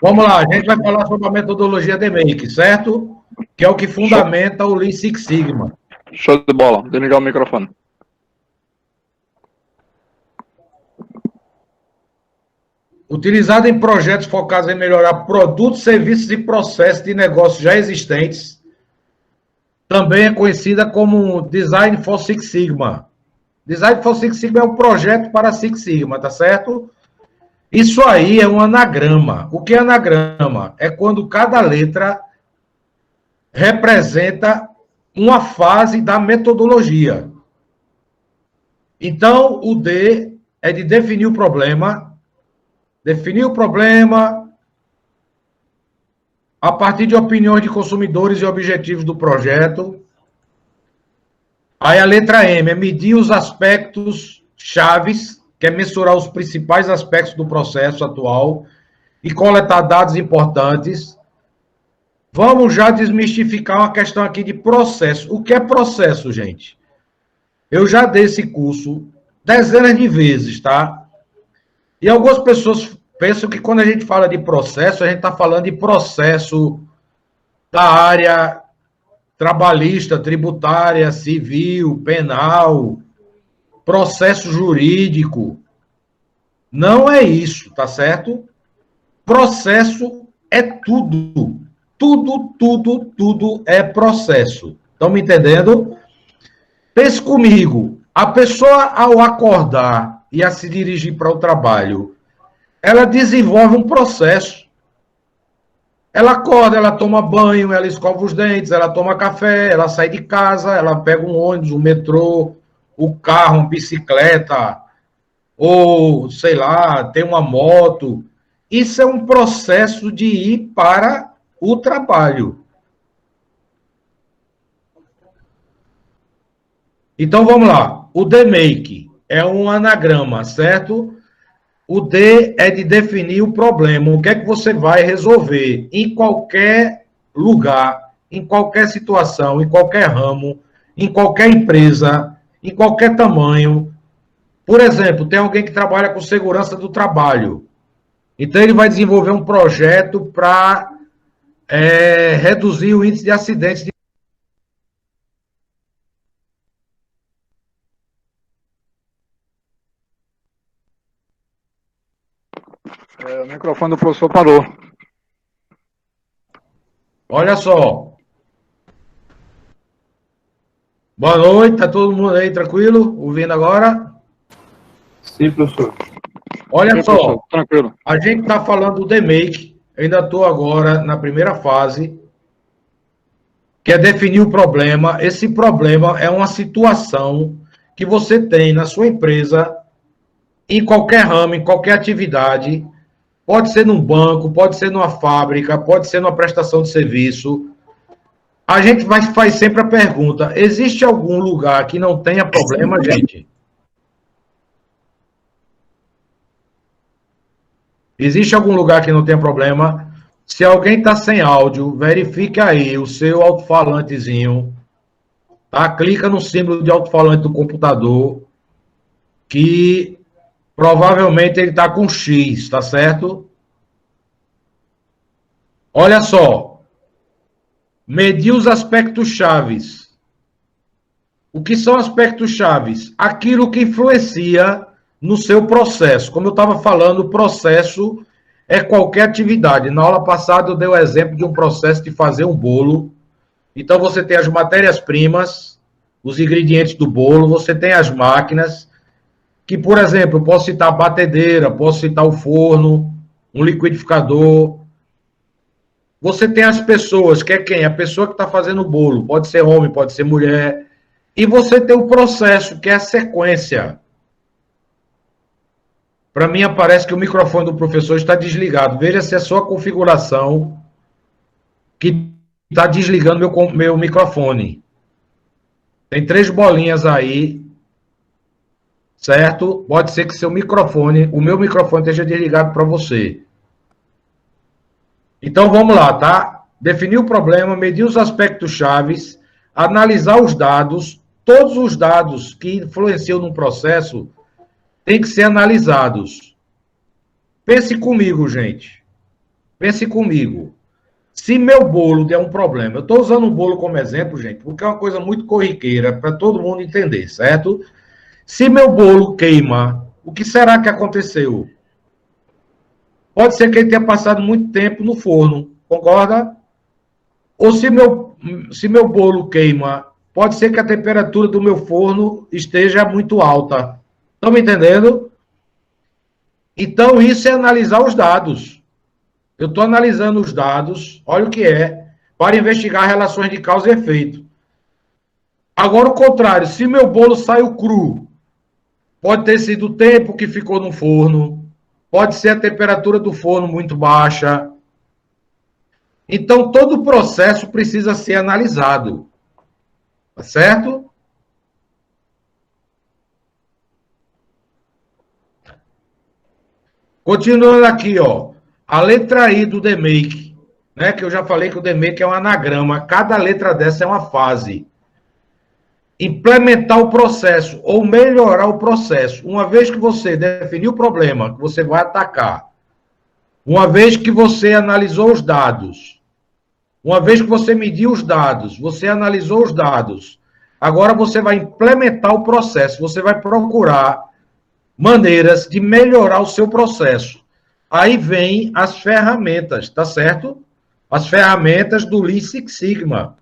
Vamos lá, a gente vai falar sobre a metodologia DMAIC, certo? Que é o que fundamenta o Lean Six Sigma. Show de bola. Desligar o microfone. Utilizado em projetos focados em melhorar produtos, serviços e processos de negócios já existentes, também é conhecida como Design for Six Sigma. Design for Six Sigma é um projeto para Six Sigma, tá certo? Isso aí é um anagrama. O que é anagrama? É quando cada letra representa uma fase da metodologia. Então, o D é de definir o problema a partir de opiniões de consumidores e objetivos do projeto. Aí a letra M é medir os aspectos chaves, que é mensurar os principais aspectos do processo atual e coletar dados importantes. Vamos já desmistificar uma questão aqui de processo. O que é processo, gente? Eu já dei esse curso dezenas de vezes, tá? E algumas pessoas pensam que quando a gente fala de processo, a gente está falando de processo da área trabalhista, tributária, civil, penal, processo jurídico. Não é isso, tá certo? Processo é tudo. Tudo é processo. Estão me entendendo? Pense comigo. A pessoa, ao acordar e a se dirigir para o trabalho, ela desenvolve um processo. Ela acorda, ela toma banho, ela escova os dentes, ela toma café, ela sai de casa, ela pega um ônibus, um metrô, o carro, uma bicicleta, ou, sei lá, tem uma moto. Isso é um processo de ir para o trabalho. Então, vamos lá. O DMAIC é um anagrama, certo? O D é de definir o problema. O que é que você vai resolver em qualquer lugar, em qualquer situação, em qualquer ramo, em qualquer empresa, em qualquer tamanho. Por exemplo, tem alguém que trabalha com segurança do trabalho. Então, ele vai desenvolver um projeto para reduzir o índice de acidentes. O microfone do professor parou. Olha só. Boa noite, tá todo mundo aí tranquilo? Ouvindo agora? Sim, professor. Olha Sim, só, professor, tranquilo. a gente está falando do DMAIC, ainda estou agora na primeira fase, que é definir o problema. Esse problema é uma situação que você tem na sua empresa, em qualquer ramo, em qualquer atividade, pode ser num banco, pode ser numa fábrica, pode ser numa prestação de serviço. A gente faz sempre a pergunta: existe algum lugar que não tenha problema, gente? Existe algum lugar que não tenha problema? Se alguém está sem áudio, verifique aí o seu alto-falantezinho, tá? Clica no símbolo de alto-falante do computador, que provavelmente ele está com X, tá certo? Olha só. Medir os aspectos chaves. O que são aspectos chaves? Aquilo que influencia no seu processo. Como eu estava falando, o processo é qualquer atividade. Na aula passada eu dei o exemplo de um processo de fazer um bolo. Então você tem as matérias-primas, os ingredientes do bolo, você tem as máquinas, que, por exemplo, eu posso citar a batedeira, posso citar o forno, um liquidificador. Você tem as pessoas, que é quem? A pessoa que está fazendo o bolo. Pode ser homem, pode ser mulher. E você tem o processo, que é a sequência. Para mim, aparece que o microfone do professor está desligado. Veja se é a sua configuração que está desligando meu microfone. Tem 3 bolinhas aí, certo? Pode ser que seu microfone, o meu microfone esteja desligado para você. Então, vamos lá, tá? Definir o problema, medir os aspectos chaves, analisar os dados. Todos os dados que influenciam no processo têm que ser analisados. Pense comigo, gente. Pense comigo. Se meu bolo der um problema, eu estou usando o bolo como exemplo, gente, porque é uma coisa muito corriqueira para todo mundo entender, certo? Se meu bolo queima, o que será que aconteceu? Pode ser que ele tenha passado muito tempo no forno, concorda? Ou se meu bolo queima, pode ser que a temperatura do meu forno esteja muito alta. Estão me entendendo? Então, isso é analisar os dados. Eu estou analisando os dados, olha o que é, para investigar relações de causa e efeito. Agora, o contrário, se meu bolo saiu cru, pode ter sido o tempo que ficou no forno, pode ser a temperatura do forno muito baixa. Então, todo o processo precisa ser analisado. Tá certo? Continuando aqui, ó. A letra I do DMake, né? Que eu já falei que o DMake é um anagrama. Cada letra dessa é uma fase. Implementar o processo ou melhorar o processo. Uma vez que você definiu o problema que você vai atacar, uma vez que você analisou os dados, uma vez que você mediu os dados, você analisou os dados, agora você vai implementar o processo, você vai procurar maneiras de melhorar o seu processo. Aí vem as ferramentas, tá certo? As ferramentas do Lean Six Sigma,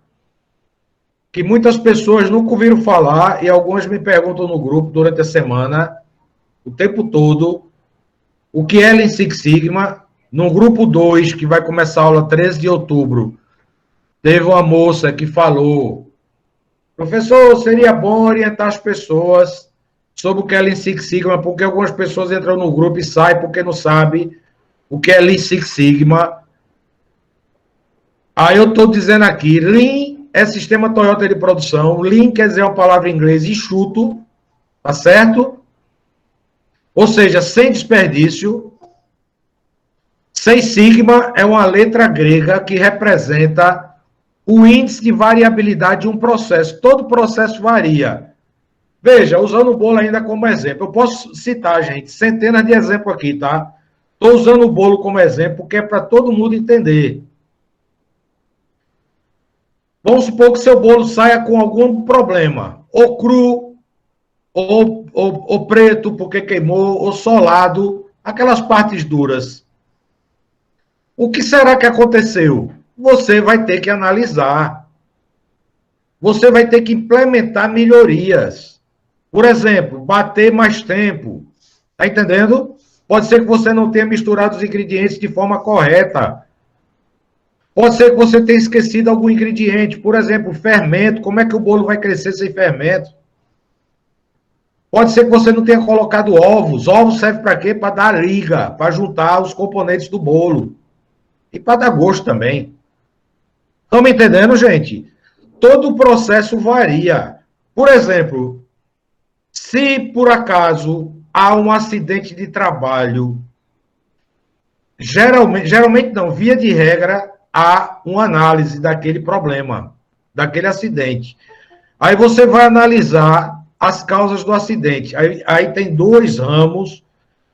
que muitas pessoas nunca ouviram falar e algumas me perguntam no grupo durante a semana, o tempo todo, o que é Lean Six Sigma. No grupo 2, que vai começar a aula 13 de outubro, teve uma moça que falou: professor, seria bom orientar as pessoas sobre o que é Lean Six Sigma, porque algumas pessoas entram no grupo e saem porque não sabem o que é Lean Six Sigma. Aí eu estou dizendo aqui, Lean é sistema Toyota de produção, Lean quer dizer uma palavra em inglês enxuto, tá certo? Ou seja, sem desperdício. Seis Sigma é uma letra grega que representa o índice de variabilidade de um processo. Todo processo varia. Veja, usando o bolo ainda como exemplo, eu posso citar, gente, centenas de exemplos aqui, tá? Estou usando o bolo como exemplo porque é para todo mundo entender. Vamos supor que seu bolo saia com algum problema, ou cru, ou preto porque queimou, ou solado, aquelas partes duras. O que será que aconteceu? Você vai ter que analisar. Você vai ter que implementar melhorias. Por exemplo, bater mais tempo. Está entendendo? Pode ser que você não tenha misturado os ingredientes de forma correta. Pode ser que você tenha esquecido algum ingrediente. Por exemplo, fermento. Como é que o bolo vai crescer sem fermento? Pode ser que você não tenha colocado ovos. Ovos servem para quê? Para dar liga, para juntar os componentes do bolo. E para dar gosto também. Estão me entendendo, gente? Todo o processo varia. Por exemplo, se por acaso há um acidente de trabalho, geralmente não, via de regra, há uma análise daquele problema, daquele acidente. Aí você vai analisar as causas do acidente. Aí tem dois ramos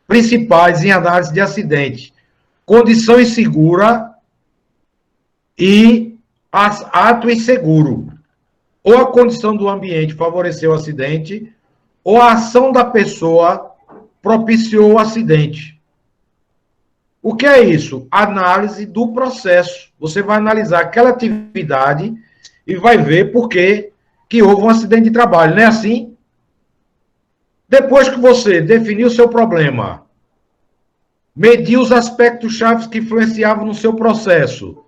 principais em análise de acidente: condição insegura e ato inseguro. Ou a condição do ambiente favoreceu o acidente, ou a ação da pessoa propiciou o acidente. O que é isso? Análise do processo. Você vai analisar aquela atividade e vai ver por que houve um acidente de trabalho, não é assim? Depois que você definiu o seu problema, mediu os aspectos chaves que influenciavam no seu processo,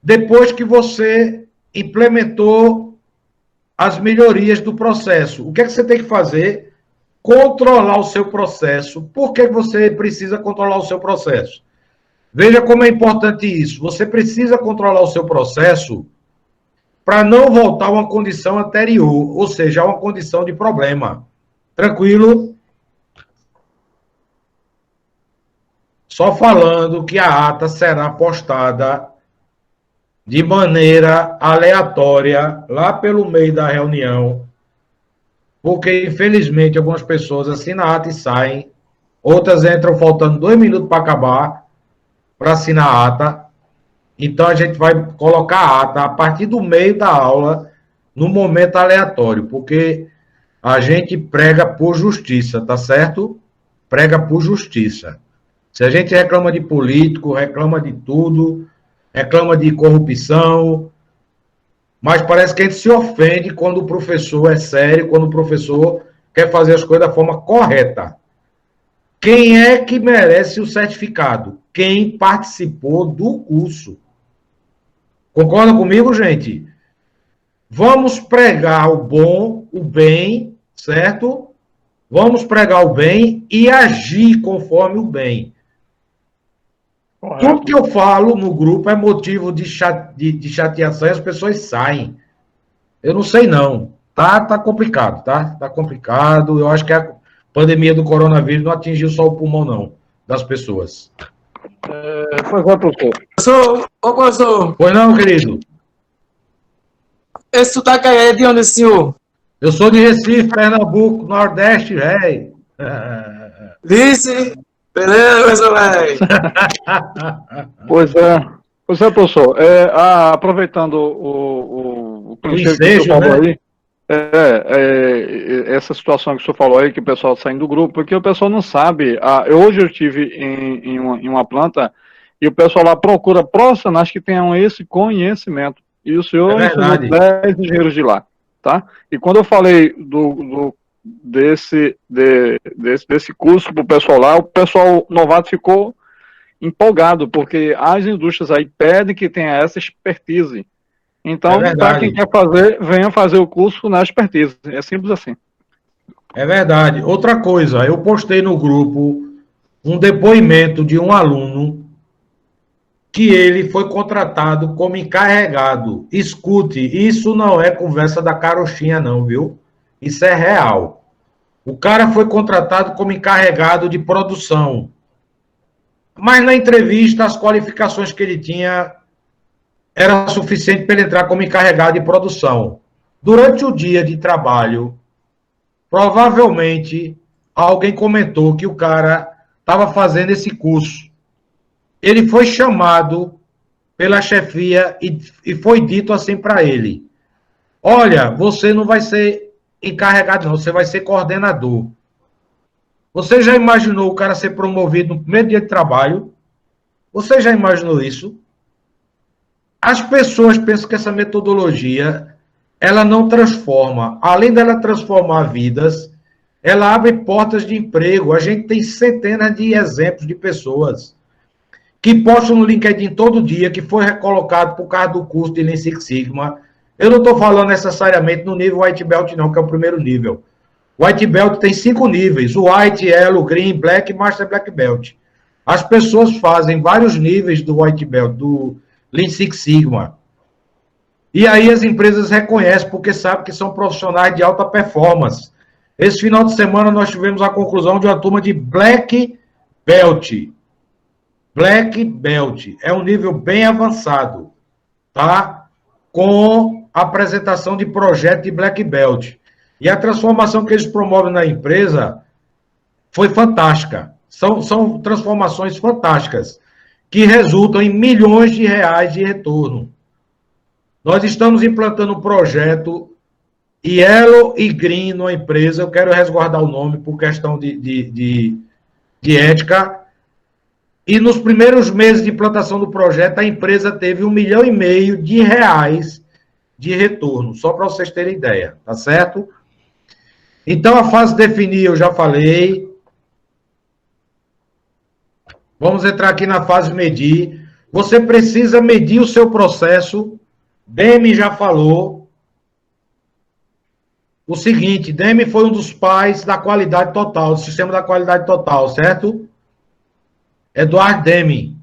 depois que você implementou as melhorias do processo, o que é que você tem que fazer? Controlar o seu processo. Por que você precisa controlar o seu processo? Veja como é importante isso. Você precisa controlar o seu processo para não voltar a uma condição anterior, ou seja, a uma condição de problema. Tranquilo? Só falando que a ata será postada de maneira aleatória, lá pelo meio da reunião, porque, infelizmente, algumas pessoas assinam a ata e saem, outras entram faltando 2 minutos para acabar, para assinar a ata. Então, a gente vai colocar a ata a partir do meio da aula, no momento aleatório, porque a gente prega por justiça, tá certo? Prega por justiça. Se a gente reclama de político, reclama de tudo, reclama de corrupção, mas parece que a gente se ofende quando o professor é sério, quando o professor quer fazer as coisas da forma correta. Quem é que merece o certificado? Quem participou do curso. Concorda comigo, gente? Vamos pregar o bom, o bem, certo? Vamos pregar o bem e agir conforme o bem. Correto. Tudo que eu falo no grupo é motivo de chateação e as pessoas saem. Eu não sei não. Tá complicado, tá? Tá complicado. Eu acho que a pandemia do coronavírus não atingiu só o pulmão, não, das pessoas. Pois é, professor. Professor, Pois não, querido? esse sotaque aí é de onde, senhor? Eu sou de Recife, Pernambuco, Nordeste, velho. Vice? Beleza, professor, velho? Pois é, professor. Aproveitando o princípio que o ensejo, senhor falou né? aí, essa situação que o senhor falou aí, que o pessoal tá saindo do grupo, porque o pessoal não sabe. Hoje eu estive em uma planta e o pessoal lá procura profissionais que tenham esse conhecimento. E o senhor É ensinou verdade. 10 engenheiros de lá, tá? E quando eu falei desse curso para o pessoal lá, o pessoal novato ficou empolgado, porque as indústrias aí pedem que tenha essa expertise. É Então, verdade. para quem quer fazer, venha fazer o curso na expertise. É simples assim. É verdade. Outra coisa, eu postei no grupo um depoimento de um aluno que ele foi contratado como encarregado. Escute, isso não é conversa da carochinha, não, viu? Isso é real. O cara foi contratado como encarregado de produção. Mas na entrevista, as qualificações que ele tinha era suficiente para ele entrar como encarregado de produção. Durante o dia de trabalho, provavelmente alguém comentou que o cara estava fazendo esse curso. Ele foi chamado pela chefia e foi dito assim para ele: olha, você não vai ser encarregado, não, você vai ser coordenador. Você já imaginou o cara ser promovido no primeiro dia de trabalho? Você já imaginou isso? As pessoas pensam que essa metodologia ela não transforma. Além dela transformar vidas, ela abre portas de emprego. A gente tem centenas de exemplos de pessoas que postam no LinkedIn todo dia, que foi recolocado por causa do curso de Lean Six Sigma. Eu não estou falando necessariamente no nível White Belt, não, que é o primeiro nível. White Belt tem 5 níveis: o White, Yellow, Green, Black e Master Black Belt. As pessoas fazem vários níveis do White Belt, do Lean Six Sigma. E aí as empresas reconhecem, porque sabem que são profissionais de alta performance. Esse final de semana nós tivemos a conclusão de uma turma de Black Belt. Black Belt é um nível bem avançado, tá? Com apresentação de projeto de Black Belt. E a transformação que eles promovem na empresa foi fantástica. São transformações fantásticas, que resultam em milhões de reais de retorno. Nós estamos implantando um projeto Yellow e Green numa empresa. Eu quero resguardar o nome por questão de ética. E nos primeiros meses de implantação do projeto, a empresa teve R$1,5 milhão de retorno, só para vocês terem ideia, tá certo? Então, a fase definir, eu já falei. Vamos entrar aqui na fase medir. Você precisa medir o seu processo. Demi já falou o seguinte: Demi foi um dos pais da qualidade total, do sistema da qualidade total, certo? Eduardo Demi.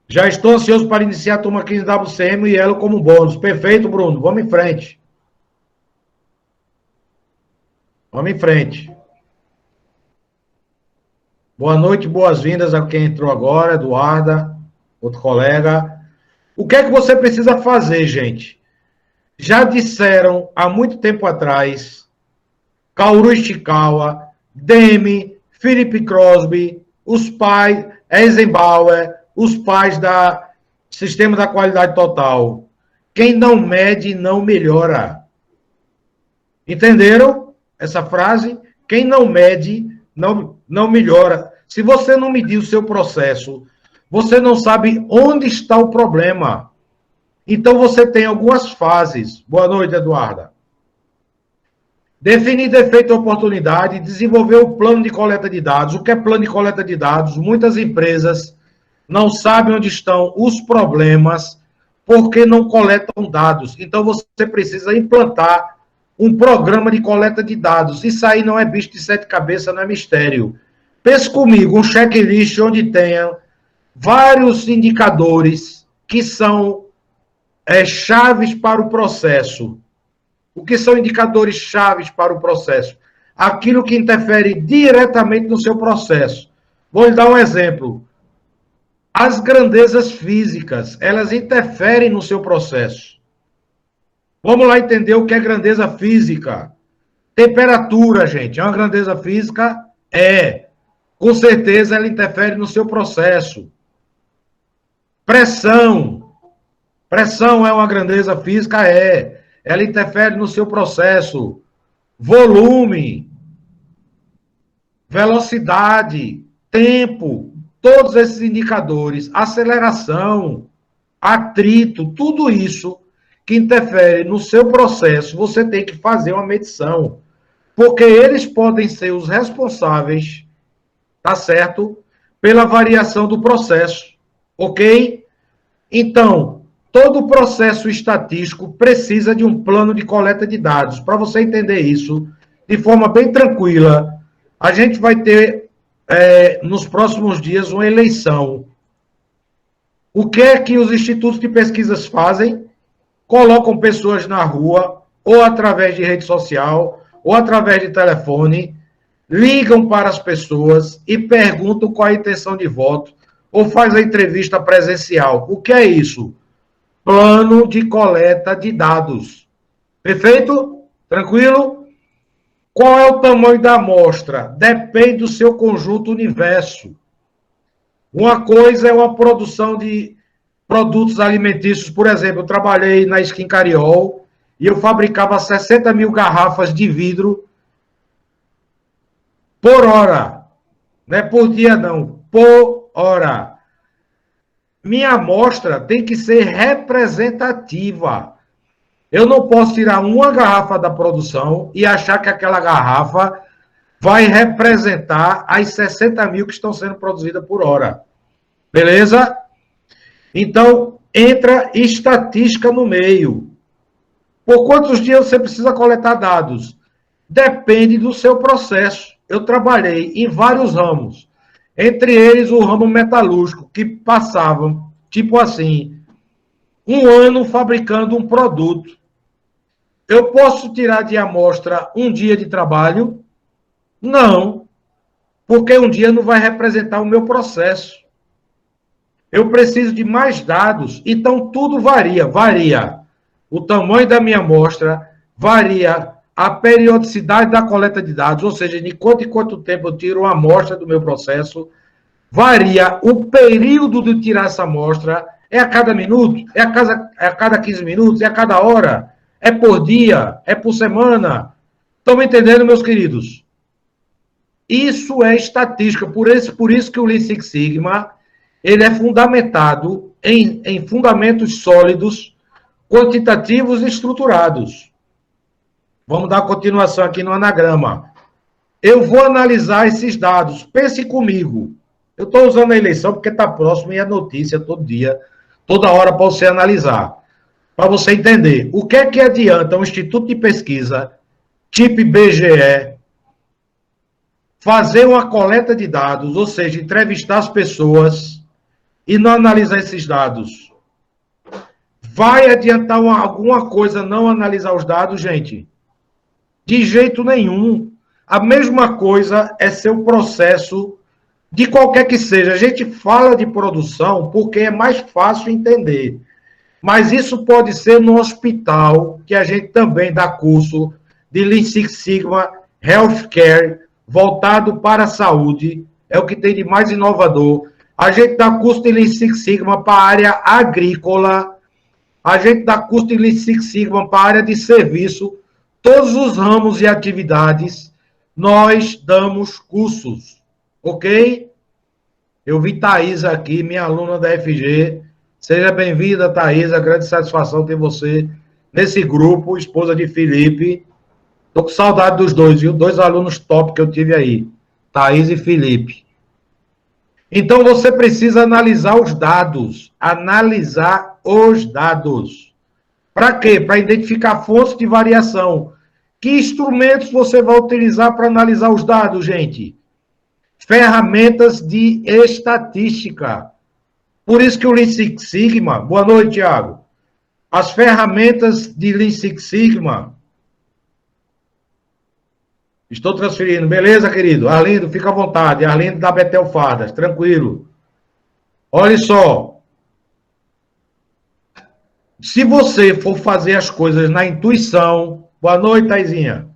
Já estou ansioso para iniciar a turma 15 WCM e ela como bônus. Perfeito, Bruno. Vamos em frente. Vamos em frente. Boa noite, boas-vindas a quem entrou agora, Eduarda, outro colega. O que é que você precisa fazer, gente? Já disseram há muito tempo atrás, Kaoru Ishikawa, Demi, Philip Crosby, os pais, Eisenbauer, os pais da Sistema da Qualidade Total. Quem não mede, não melhora. Entenderam essa frase? Quem não mede, não melhora. Se você não medir o seu processo, você não sabe onde está o problema. Então, você tem algumas fases. Boa noite, Eduarda. Definir defeito e oportunidade, desenvolver o plano de coleta de dados. O que é plano de coleta de dados? Muitas empresas não sabem onde estão os problemas porque não coletam dados. Então, você precisa implantar um programa de coleta de dados. Isso aí não é bicho de sete cabeças, não é mistério. Pense comigo, um checklist onde tenha vários indicadores que são chaves para o processo. O que são indicadores chaves para o processo? Aquilo que interfere diretamente no seu processo. Vou lhe dar um exemplo. As grandezas físicas, elas interferem no seu processo. Vamos lá entender o que é grandeza física. Temperatura, gente, é uma grandeza física? É. Com certeza ela interfere no seu processo. Pressão. Pressão é uma grandeza física? É. Ela interfere no seu processo. Volume, velocidade, tempo, todos esses indicadores, aceleração, atrito, tudo isso que interfere no seu processo, você tem que fazer uma medição. Porque eles podem ser os responsáveis, tá certo? Pela variação do processo, ok? Então, todo processo estatístico precisa de um plano de coleta de dados. Para você entender isso de forma bem tranquila, a gente vai ter, nos próximos dias, uma eleição. O que é que os institutos de pesquisas fazem? Colocam pessoas na rua, ou através de rede social, ou através de telefone, ligam para as pessoas e perguntam qual a intenção de voto, ou faz a entrevista presencial. O que é isso? Plano de coleta de dados. Perfeito? Tranquilo? Qual é o tamanho da amostra? Depende do seu conjunto universo. Uma coisa é uma produção de produtos alimentícios. Por exemplo, eu trabalhei na Skin Cariol e eu fabricava 60 mil garrafas de vidro por hora. Não é por dia, não. Por hora. Minha amostra tem que ser representativa. Eu não posso tirar uma garrafa da produção e achar que aquela garrafa vai representar as 60 mil que estão sendo produzidas por hora. Beleza? Então, entra estatística no meio. Por quantos dias você precisa coletar dados? Depende do seu processo. Eu trabalhei em vários ramos. Entre eles, o ramo metalúrgico, que passavam, tipo assim, 1 ano fabricando um produto. Eu posso tirar de amostra um dia de trabalho? Não, porque um dia não vai representar o meu processo. Eu preciso de mais dados, então tudo varia. Varia o tamanho da minha amostra, varia a periodicidade da coleta de dados, ou seja, de quanto em quanto tempo eu tiro uma amostra do meu processo, varia o período de tirar essa amostra, é a cada minuto, é a cada 15 minutos, é a cada hora, é por dia, é por semana. Estão me entendendo, meus queridos? Isso é estatística, por isso que o Lean Six Sigma ele é fundamentado em fundamentos sólidos, quantitativos e estruturados. Vamos dar continuação aqui no anagrama. Eu vou analisar esses dados. Pense comigo. Eu estou usando a eleição porque está próximo e é notícia todo dia, toda hora para você analisar. Para você entender. O que é que adianta um instituto de pesquisa, tipo IBGE, fazer uma coleta de dados, ou seja, entrevistar as pessoas e não analisar esses dados? Vai adiantar alguma coisa não analisar os dados, gente? De jeito nenhum. A mesma coisa é seu processo de qualquer que seja. A gente fala de produção porque é mais fácil entender. Mas isso pode ser no hospital, que a gente também dá curso de Lean Six Sigma, Healthcare, voltado para a saúde. É o que tem de mais inovador. A gente dá curso de Lean Six Sigma para a área agrícola. A gente dá curso de Lean Six Sigma para a área de serviço. Todos os ramos e atividades, nós damos cursos. Ok? Eu vi Thaís aqui, minha aluna da FG. Seja bem-vinda, Thaís. Grande satisfação ter você nesse grupo, esposa de Felipe. Tô com saudade dos dois, viu? 2 alunos top que eu tive aí. Thaís e Felipe. Então, você precisa analisar os dados. Analisar os dados. Para quê? Para identificar fontes de variação. Que instrumentos você vai utilizar para analisar os dados, gente? Ferramentas de estatística. Por isso que o Lean Six Sigma... Boa noite, Thiago. As ferramentas de Lean Six Sigma... Estou transferindo. Beleza, querido? Arlindo, fica à vontade. Arlindo da Betel Fadas. Tranquilo. Olha só. Se você for fazer as coisas na intuição... Boa noite, Taizinha.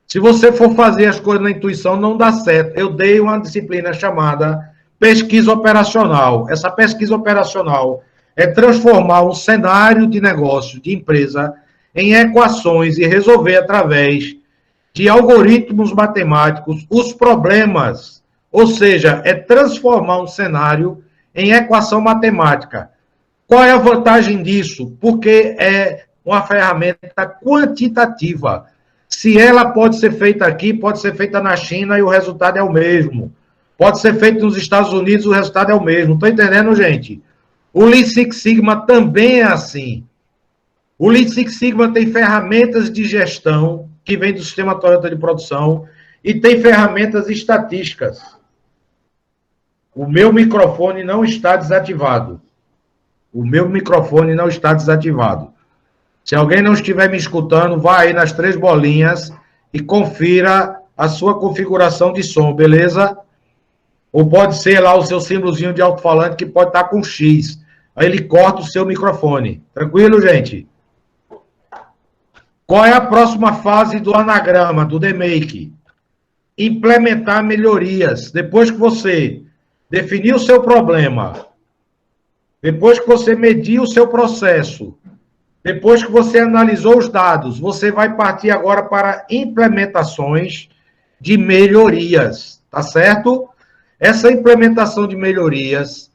Se você for fazer as coisas na intuição, não dá certo. Eu dei uma disciplina chamada pesquisa operacional. Essa pesquisa operacional é transformar um cenário de negócio, de empresa, em equações e resolver através de algoritmos matemáticos os problemas. Ou seja, é transformar um cenário em equação matemática. Qual é a vantagem disso? Porque é uma ferramenta quantitativa. Se ela pode ser feita aqui, pode ser feita na China e o resultado é o mesmo. Pode ser feito nos Estados Unidos e o resultado é o mesmo. Estão entendendo, gente? O Lean Six Sigma também é assim. O Lean Six Sigma tem ferramentas de gestão que vem do sistema Toyota de produção e tem ferramentas estatísticas. O meu microfone não está desativado. O meu microfone não está desativado. Se alguém não estiver me escutando, vá aí nas 3 bolinhas e confira a sua configuração de som, beleza? Ou pode ser lá o seu símbolozinho de alto-falante que pode estar com X. Aí ele corta o seu microfone. Tranquilo, gente? Qual é a próxima fase do anagrama, do DMake? Implementar melhorias. Depois que você definir o seu problema, depois que você medir o seu processo, depois que você analisou os dados, você vai partir agora para implementações de melhorias, tá certo? Essa implementação de melhorias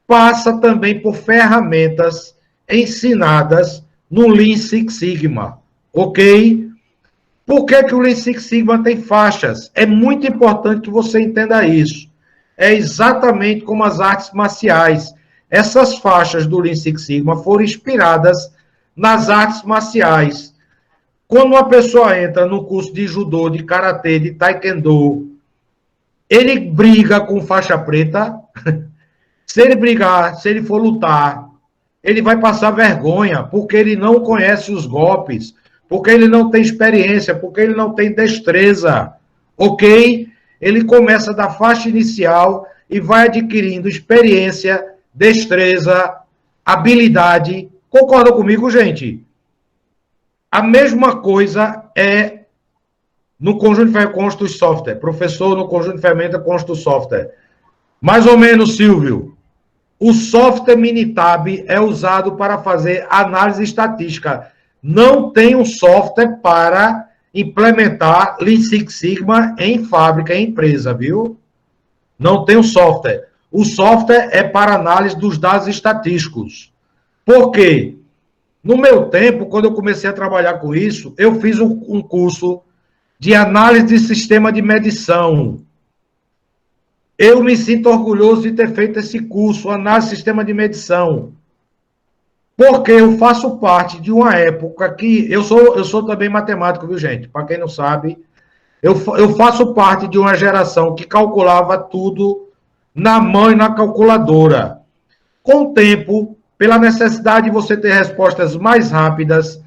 passa também por ferramentas ensinadas no Lean Six Sigma, ok? Por que o Lean Six Sigma tem faixas? É muito importante que você entenda isso. É exatamente como as artes marciais. Essas faixas do Lean Six Sigma foram inspiradas nas artes marciais. Quando uma pessoa entra no curso de judô, de karatê, de taekwondo, ele briga com faixa preta. Se ele brigar, se ele for lutar, ele vai passar vergonha, porque ele não conhece os golpes, porque ele não tem experiência, porque ele não tem destreza, ok? Ele começa da faixa inicial e vai adquirindo experiência, destreza, habilidade. Concordam comigo, gente? A mesma coisa é no conjunto de ferramentas consta o software. Professor, no conjunto de ferramentas consta o software. Mais ou menos, Silvio. O software Minitab é usado para fazer análise estatística. Não tem um software para implementar Lean Six Sigma em fábrica, em empresa, viu? Não tem um software. O software é para análise dos dados estatísticos. Por quê? No meu tempo, quando eu comecei a trabalhar com isso, eu fiz um curso de análise de sistema de medição. Eu me sinto orgulhoso de ter feito esse curso, análise de sistema de medição. Porque eu faço parte de uma época que... Eu sou também matemático, viu, gente? Para quem não sabe, eu faço parte de uma geração que calculava tudo na mão e na calculadora. Com o tempo, pela necessidade de você ter respostas mais rápidas,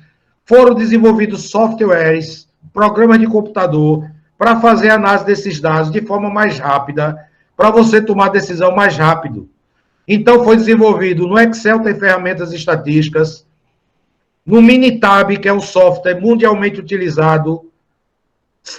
foram desenvolvidos softwares, programas de computador, para fazer análise desses dados de forma mais rápida, para você tomar decisão mais rápido. Então, foi desenvolvido no Excel, tem ferramentas estatísticas, no Minitab, que é um software mundialmente utilizado,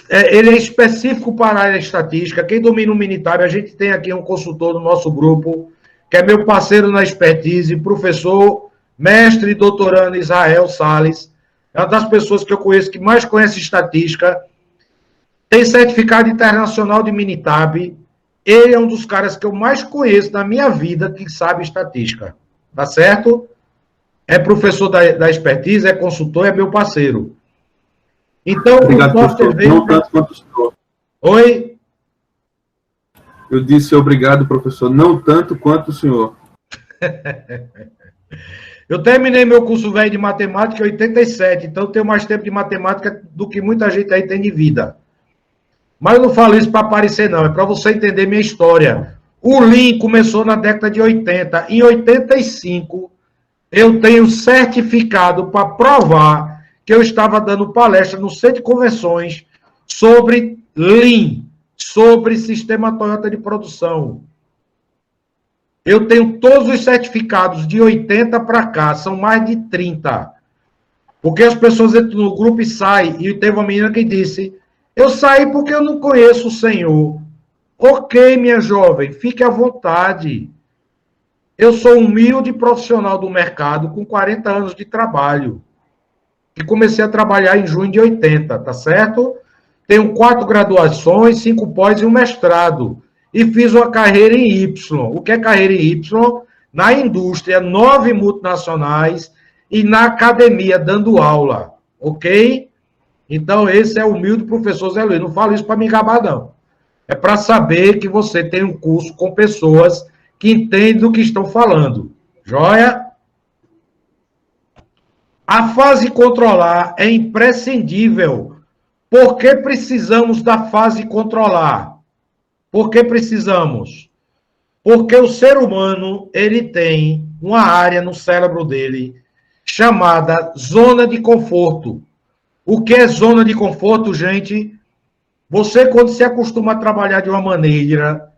Ele é específico para a área estatística. Quem domina o Minitab, a gente tem aqui um consultor no nosso grupo, que é meu parceiro na expertise, professor, mestre e doutorando Israel Salles. É uma das pessoas que eu conheço que mais conhece estatística. Tem certificado internacional de Minitab. Ele é um dos caras que eu mais conheço na minha vida que sabe estatística. Tá certo? É professor da expertise, é consultor, é meu parceiro. Então, obrigado, o professor. veio... Não tanto quanto o senhor. Oi? Eu disse obrigado, professor. Não tanto quanto o senhor. Eu terminei meu curso velho de matemática em 87, então eu tenho mais tempo de matemática do que muita gente aí tem de vida. Mas eu não falo isso para aparecer, não. É para você entender minha história. O Lean começou na década de 80. Em 85, eu tenho certificado para provar que eu estava dando palestra no Centro de Convenções sobre Lean, sobre sistema Toyota de produção. Eu tenho todos os certificados de 80 para cá, são mais de 30. Porque as pessoas entram no grupo e saem, e teve uma menina que disse, eu saí porque eu não conheço o Senhor. Ok, minha jovem, fique à vontade. Eu sou um humilde profissional do mercado com 40 anos de trabalho. E comecei a trabalhar em junho de 80, tá certo? Tenho 4 graduações, 5 pós e um mestrado. E fiz uma carreira em Y. O que é carreira em Y? Na indústria, 9 multinacionais e na academia, dando aula. Ok? Então, esse é o humilde professor Zé Luiz. Não falo isso para me gabar, não. É para saber que você tem um curso com pessoas que entendem do que estão falando. Joia? A fase controlar é imprescindível. Por que precisamos da fase controlar? Por que precisamos? Porque o ser humano, ele tem uma área no cérebro dele chamada zona de conforto. O que é zona de conforto, gente? Você, quando se acostuma a trabalhar de uma maneira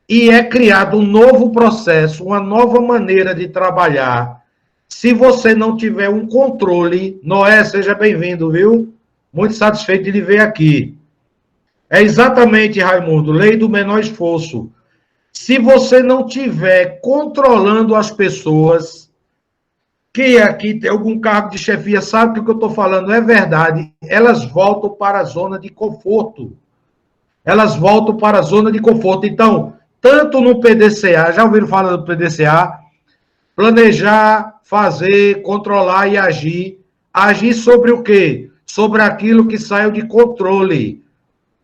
e é criado um novo processo, uma nova maneira de trabalhar, se você não tiver um controle, Noé, seja bem-vindo, viu? Muito satisfeito de lhe ver aqui. É exatamente, Raimundo, lei do menor esforço. Se você não tiver controlando as pessoas, que aqui tem algum cargo de chefia, sabe que o que eu estou falando é verdade, elas voltam para a zona de conforto. Elas voltam para a zona de conforto. Então, tanto no PDCA, já ouviram falar do PDCA? Planejar, fazer, controlar e agir. Agir sobre o quê? Sobre aquilo que saiu de controle.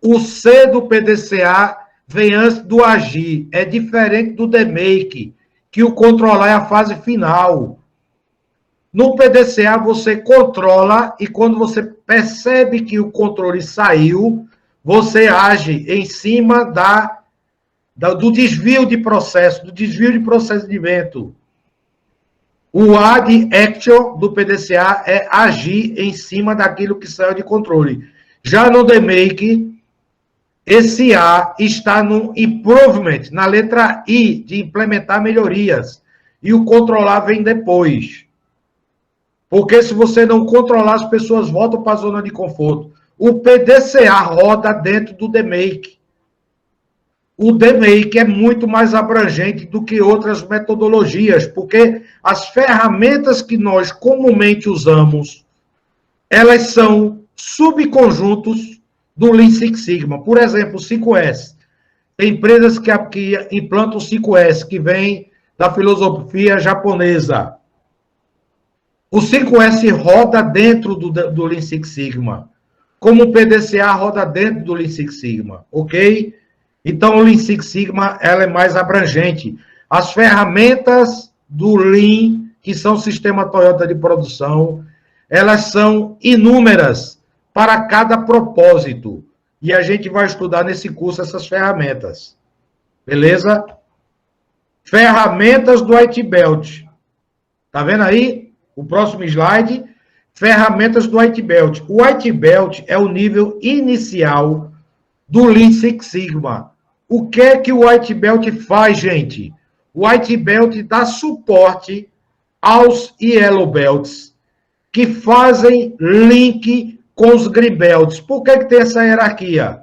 O C do PDCA vem antes do agir. É diferente do DMAIC, que o controlar é a fase final. No PDCA, você controla e quando você percebe que o controle saiu, você age em cima do desvio de processo, do desvio de procedimento. O A de action do PDCA é agir em cima daquilo que saiu de controle. Já no DMAIC, esse A está no improvement, na letra I, de implementar melhorias. E o controlar vem depois. Porque se você não controlar, as pessoas voltam para a zona de conforto. O PDCA roda dentro do DMAIC. O DMAIC é muito mais abrangente do que outras metodologias, porque as ferramentas que nós comumente usamos, elas são subconjuntos do Lean Six Sigma. Por exemplo, o 5S. Tem empresas que implantam o 5S, que vem da filosofia japonesa. O 5S roda dentro do Lean Six Sigma. Como o PDCA roda dentro do Lean Six Sigma, ok? Então, o Lean Six Sigma, ela é mais abrangente. As ferramentas do Lean, que são o sistema Toyota de produção, elas são inúmeras para cada propósito. E a gente vai estudar nesse curso essas ferramentas. Beleza? Ferramentas do White Belt. Tá vendo aí? O próximo slide. Ferramentas do White Belt. O White Belt é o nível inicial do Lean Six Sigma. O que é que o White Belt faz, gente? O White Belt dá suporte aos Yellow Belts que fazem link com os Greenbelts. Por que tem essa hierarquia?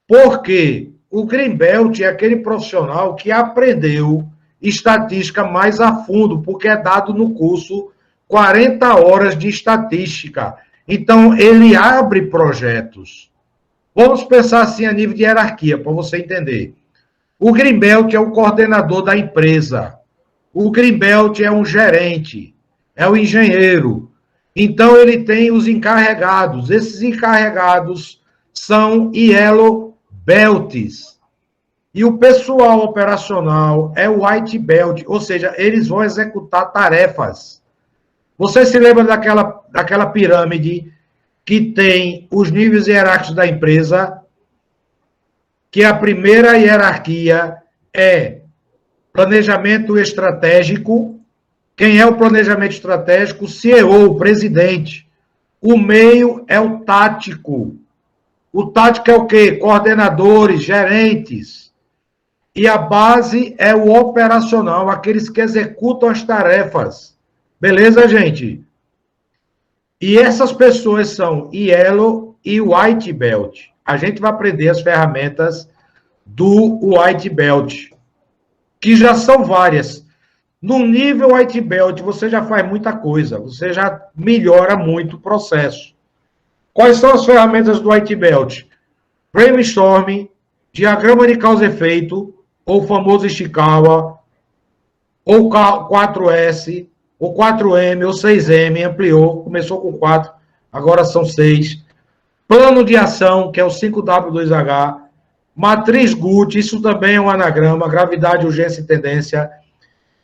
Porque o Greenbelt é aquele profissional que aprendeu estatística mais a fundo, porque é dado no curso 40 horas de estatística. Então, ele abre projetos. Vamos pensar assim a nível de hierarquia, para você entender. O Greenbelt é o coordenador da empresa. O Greenbelt é um gerente, é o engenheiro. Então, ele tem os encarregados. Esses encarregados são Yellow Belts. E o pessoal operacional é o White Belt, ou seja, eles vão executar tarefas. Você se lembra daquela pirâmide que tem os níveis hierárquicos da empresa, que a primeira hierarquia é planejamento estratégico. Quem é o planejamento estratégico? O CEO, o presidente. O meio é o tático. O tático é o quê? Coordenadores, gerentes. E a base é o operacional, aqueles que executam as tarefas. Beleza, gente? E essas pessoas são Yellow e White Belt. A gente vai aprender as ferramentas do White Belt, que já são várias. No nível White Belt, você já faz muita coisa, você já melhora muito o processo. Quais são as ferramentas do White Belt? Brainstorming, diagrama de causa e efeito, ou o famoso Ishikawa, ou 4S, ou 4M, ou 6M, ampliou, começou com 4, agora são 6. Plano de ação, que é o 5W2H. Matriz GUT, isso também é um anagrama, gravidade, urgência e tendência.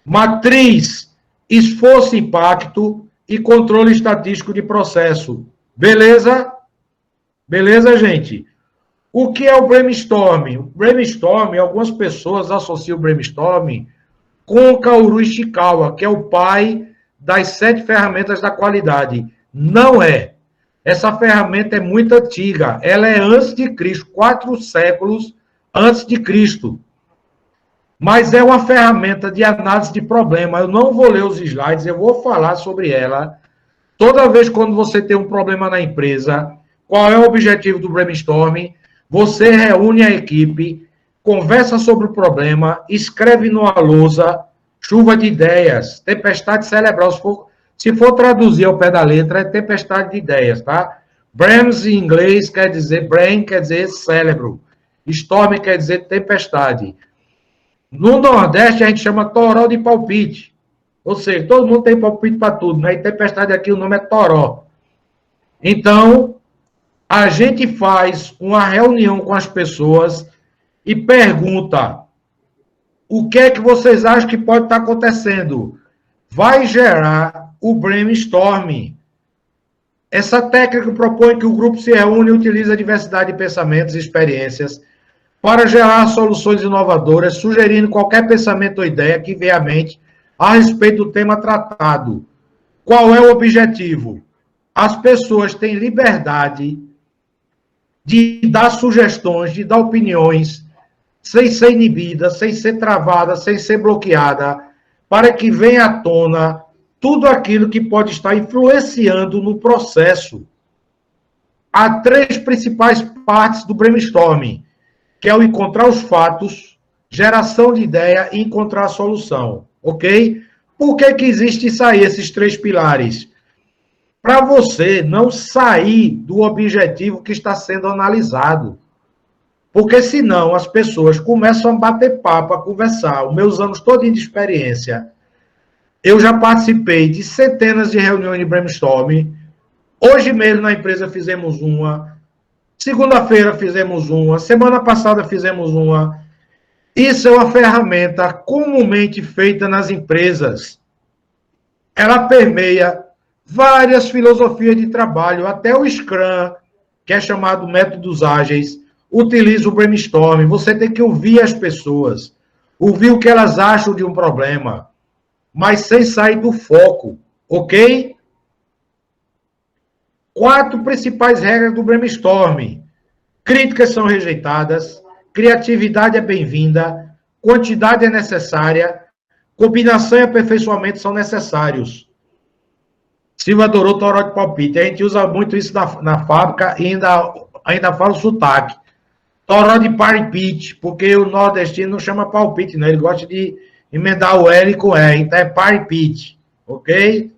Matriz, esforço e impacto e controle estatístico de processo. Beleza? Beleza, gente? O que é o brainstorming? O brainstorming, algumas pessoas associam o brainstorming com o Kaoru Ishikawa, que é o pai das 7 ferramentas da qualidade. Não é. Essa ferramenta é muito antiga. Ela é antes de Cristo, 4 séculos antes de Cristo. Mas é uma ferramenta de análise de problema. Eu não vou ler os slides, eu vou falar sobre ela. Toda vez quando você tem um problema na empresa, qual é o objetivo do brainstorming? Você reúne a equipe, conversa sobre o problema, escreve numa lousa, chuva de ideias, tempestade cerebral. Se for traduzir ao pé da letra, é tempestade de ideias, tá? Braims em inglês quer dizer, brain quer dizer cérebro. Storm quer dizer tempestade. No Nordeste, a gente chama toró de palpite. Ou seja, todo mundo tem palpite para tudo, né? E tempestade aqui, o nome é toró. Então, a gente faz uma reunião com as pessoas e pergunta: o que é que vocês acham que pode estar acontecendo? Vai gerar o brainstorming. Essa técnica propõe que o grupo se reúne e utiliza a diversidade de pensamentos e experiências para gerar soluções inovadoras, sugerindo qualquer pensamento ou ideia que venha à mente a respeito do tema tratado. Qual é o objetivo? As pessoas têm liberdade de dar sugestões, de dar opiniões, sem ser inibida, sem ser travada, sem ser bloqueada, para que venha à tona tudo aquilo que pode estar influenciando no processo. Há 3 principais partes do brainstorming, que é o encontrar os fatos, geração de ideia e encontrar a solução, ok? Por que existe isso aí, esses 3 pilares? Para você não sair do objetivo que está sendo analisado. Porque senão as pessoas começam a bater papo, a conversar. Os meus anos todos de experiência, eu já participei de centenas de reuniões de brainstorming. Hoje mesmo na empresa fizemos uma. Segunda-feira fizemos uma. Semana passada fizemos uma. Isso é uma ferramenta comumente feita nas empresas. Ela permeia várias filosofias de trabalho, até o Scrum, que é chamado métodos ágeis, utiliza o brainstorming. Você tem que ouvir as pessoas, ouvir o que elas acham de um problema, mas sem sair do foco, ok? 4 principais regras do brainstorming. Críticas são rejeitadas, criatividade é bem-vinda, quantidade é necessária, combinação e aperfeiçoamento são necessários. Silva adorou toró de palpite. A gente usa muito isso na fábrica e ainda fala o sotaque. Toró de paripite, porque o nordestino não chama palpite, né? Ele gosta de emendar o L com E, então é paripite, ok?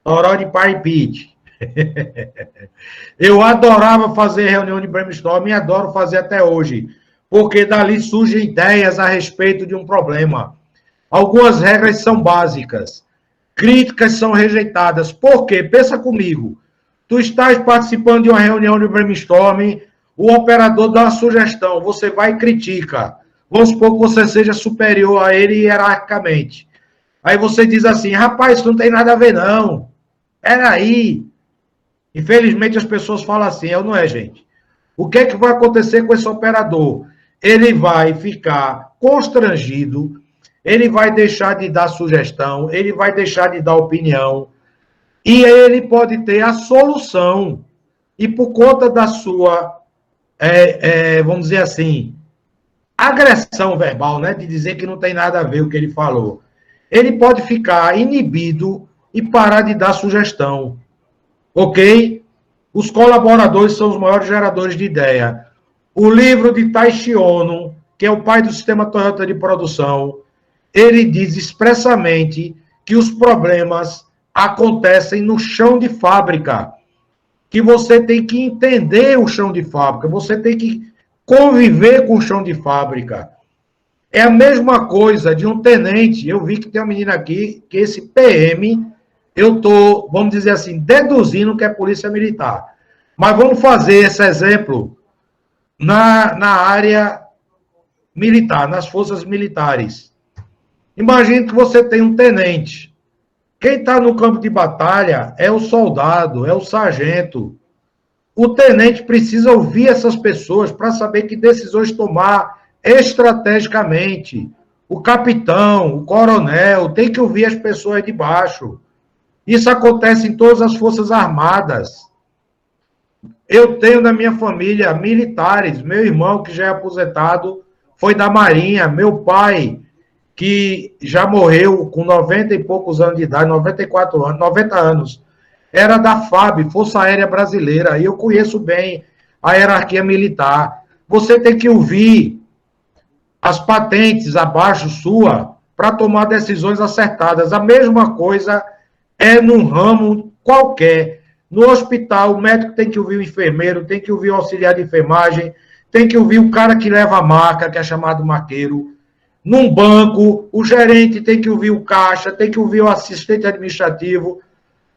Toró de paripite. Eu adorava fazer reunião de brainstorming e adoro fazer até hoje, porque dali surgem ideias a respeito de um problema. Algumas regras são básicas, críticas são rejeitadas. Por quê? Pensa comigo. Tu estás participando de uma reunião de brainstorming, o operador dá uma sugestão, você vai e critica. Vamos supor que você seja superior a ele hierarquicamente. Aí você diz assim, rapaz, isso não tem nada a ver, não. Peraí. Infelizmente as pessoas falam assim, não é, gente? O que é que vai acontecer com esse operador? Ele vai ficar constrangido, ele vai deixar de dar sugestão, ele vai deixar de dar opinião, e ele pode ter a solução. E por conta da sua, vamos dizer assim, agressão verbal, né, de dizer que não tem nada a ver o que ele falou, ele pode ficar inibido e parar de dar sugestão. Ok? Os colaboradores são os maiores geradores de ideia. O livro de Taishi Ono, que é o pai do sistema Toyota de produção, ele diz expressamente que os problemas acontecem no chão de fábrica, que você tem que entender o chão de fábrica, você tem que conviver com o chão de fábrica. É a mesma coisa de um tenente. Eu vi que tem uma menina aqui, que esse PM, eu estou, vamos dizer assim, deduzindo que é polícia militar. Mas vamos fazer esse exemplo na área militar, nas forças militares. Imagine que você tem um tenente. Quem está no campo de batalha é o soldado, é o sargento. O tenente precisa ouvir essas pessoas para saber que decisões tomar estrategicamente. O capitão, o coronel, tem que ouvir as pessoas de baixo. Isso acontece em todas as forças armadas. Eu tenho na minha família militares. Meu irmão, que já é aposentado, foi da Marinha. Meu pai, que já morreu com 90 e poucos anos de idade, 94 anos, 90 anos, era da FAB, Força Aérea Brasileira, e eu conheço bem a hierarquia militar. Você tem que ouvir as patentes abaixo sua para tomar decisões acertadas. A mesma coisa é num ramo qualquer. No hospital, o médico tem que ouvir o enfermeiro, tem que ouvir o auxiliar de enfermagem, tem que ouvir o cara que leva a marca, que é chamado maqueiro. Num banco, o gerente tem que ouvir o caixa, tem que ouvir o assistente administrativo.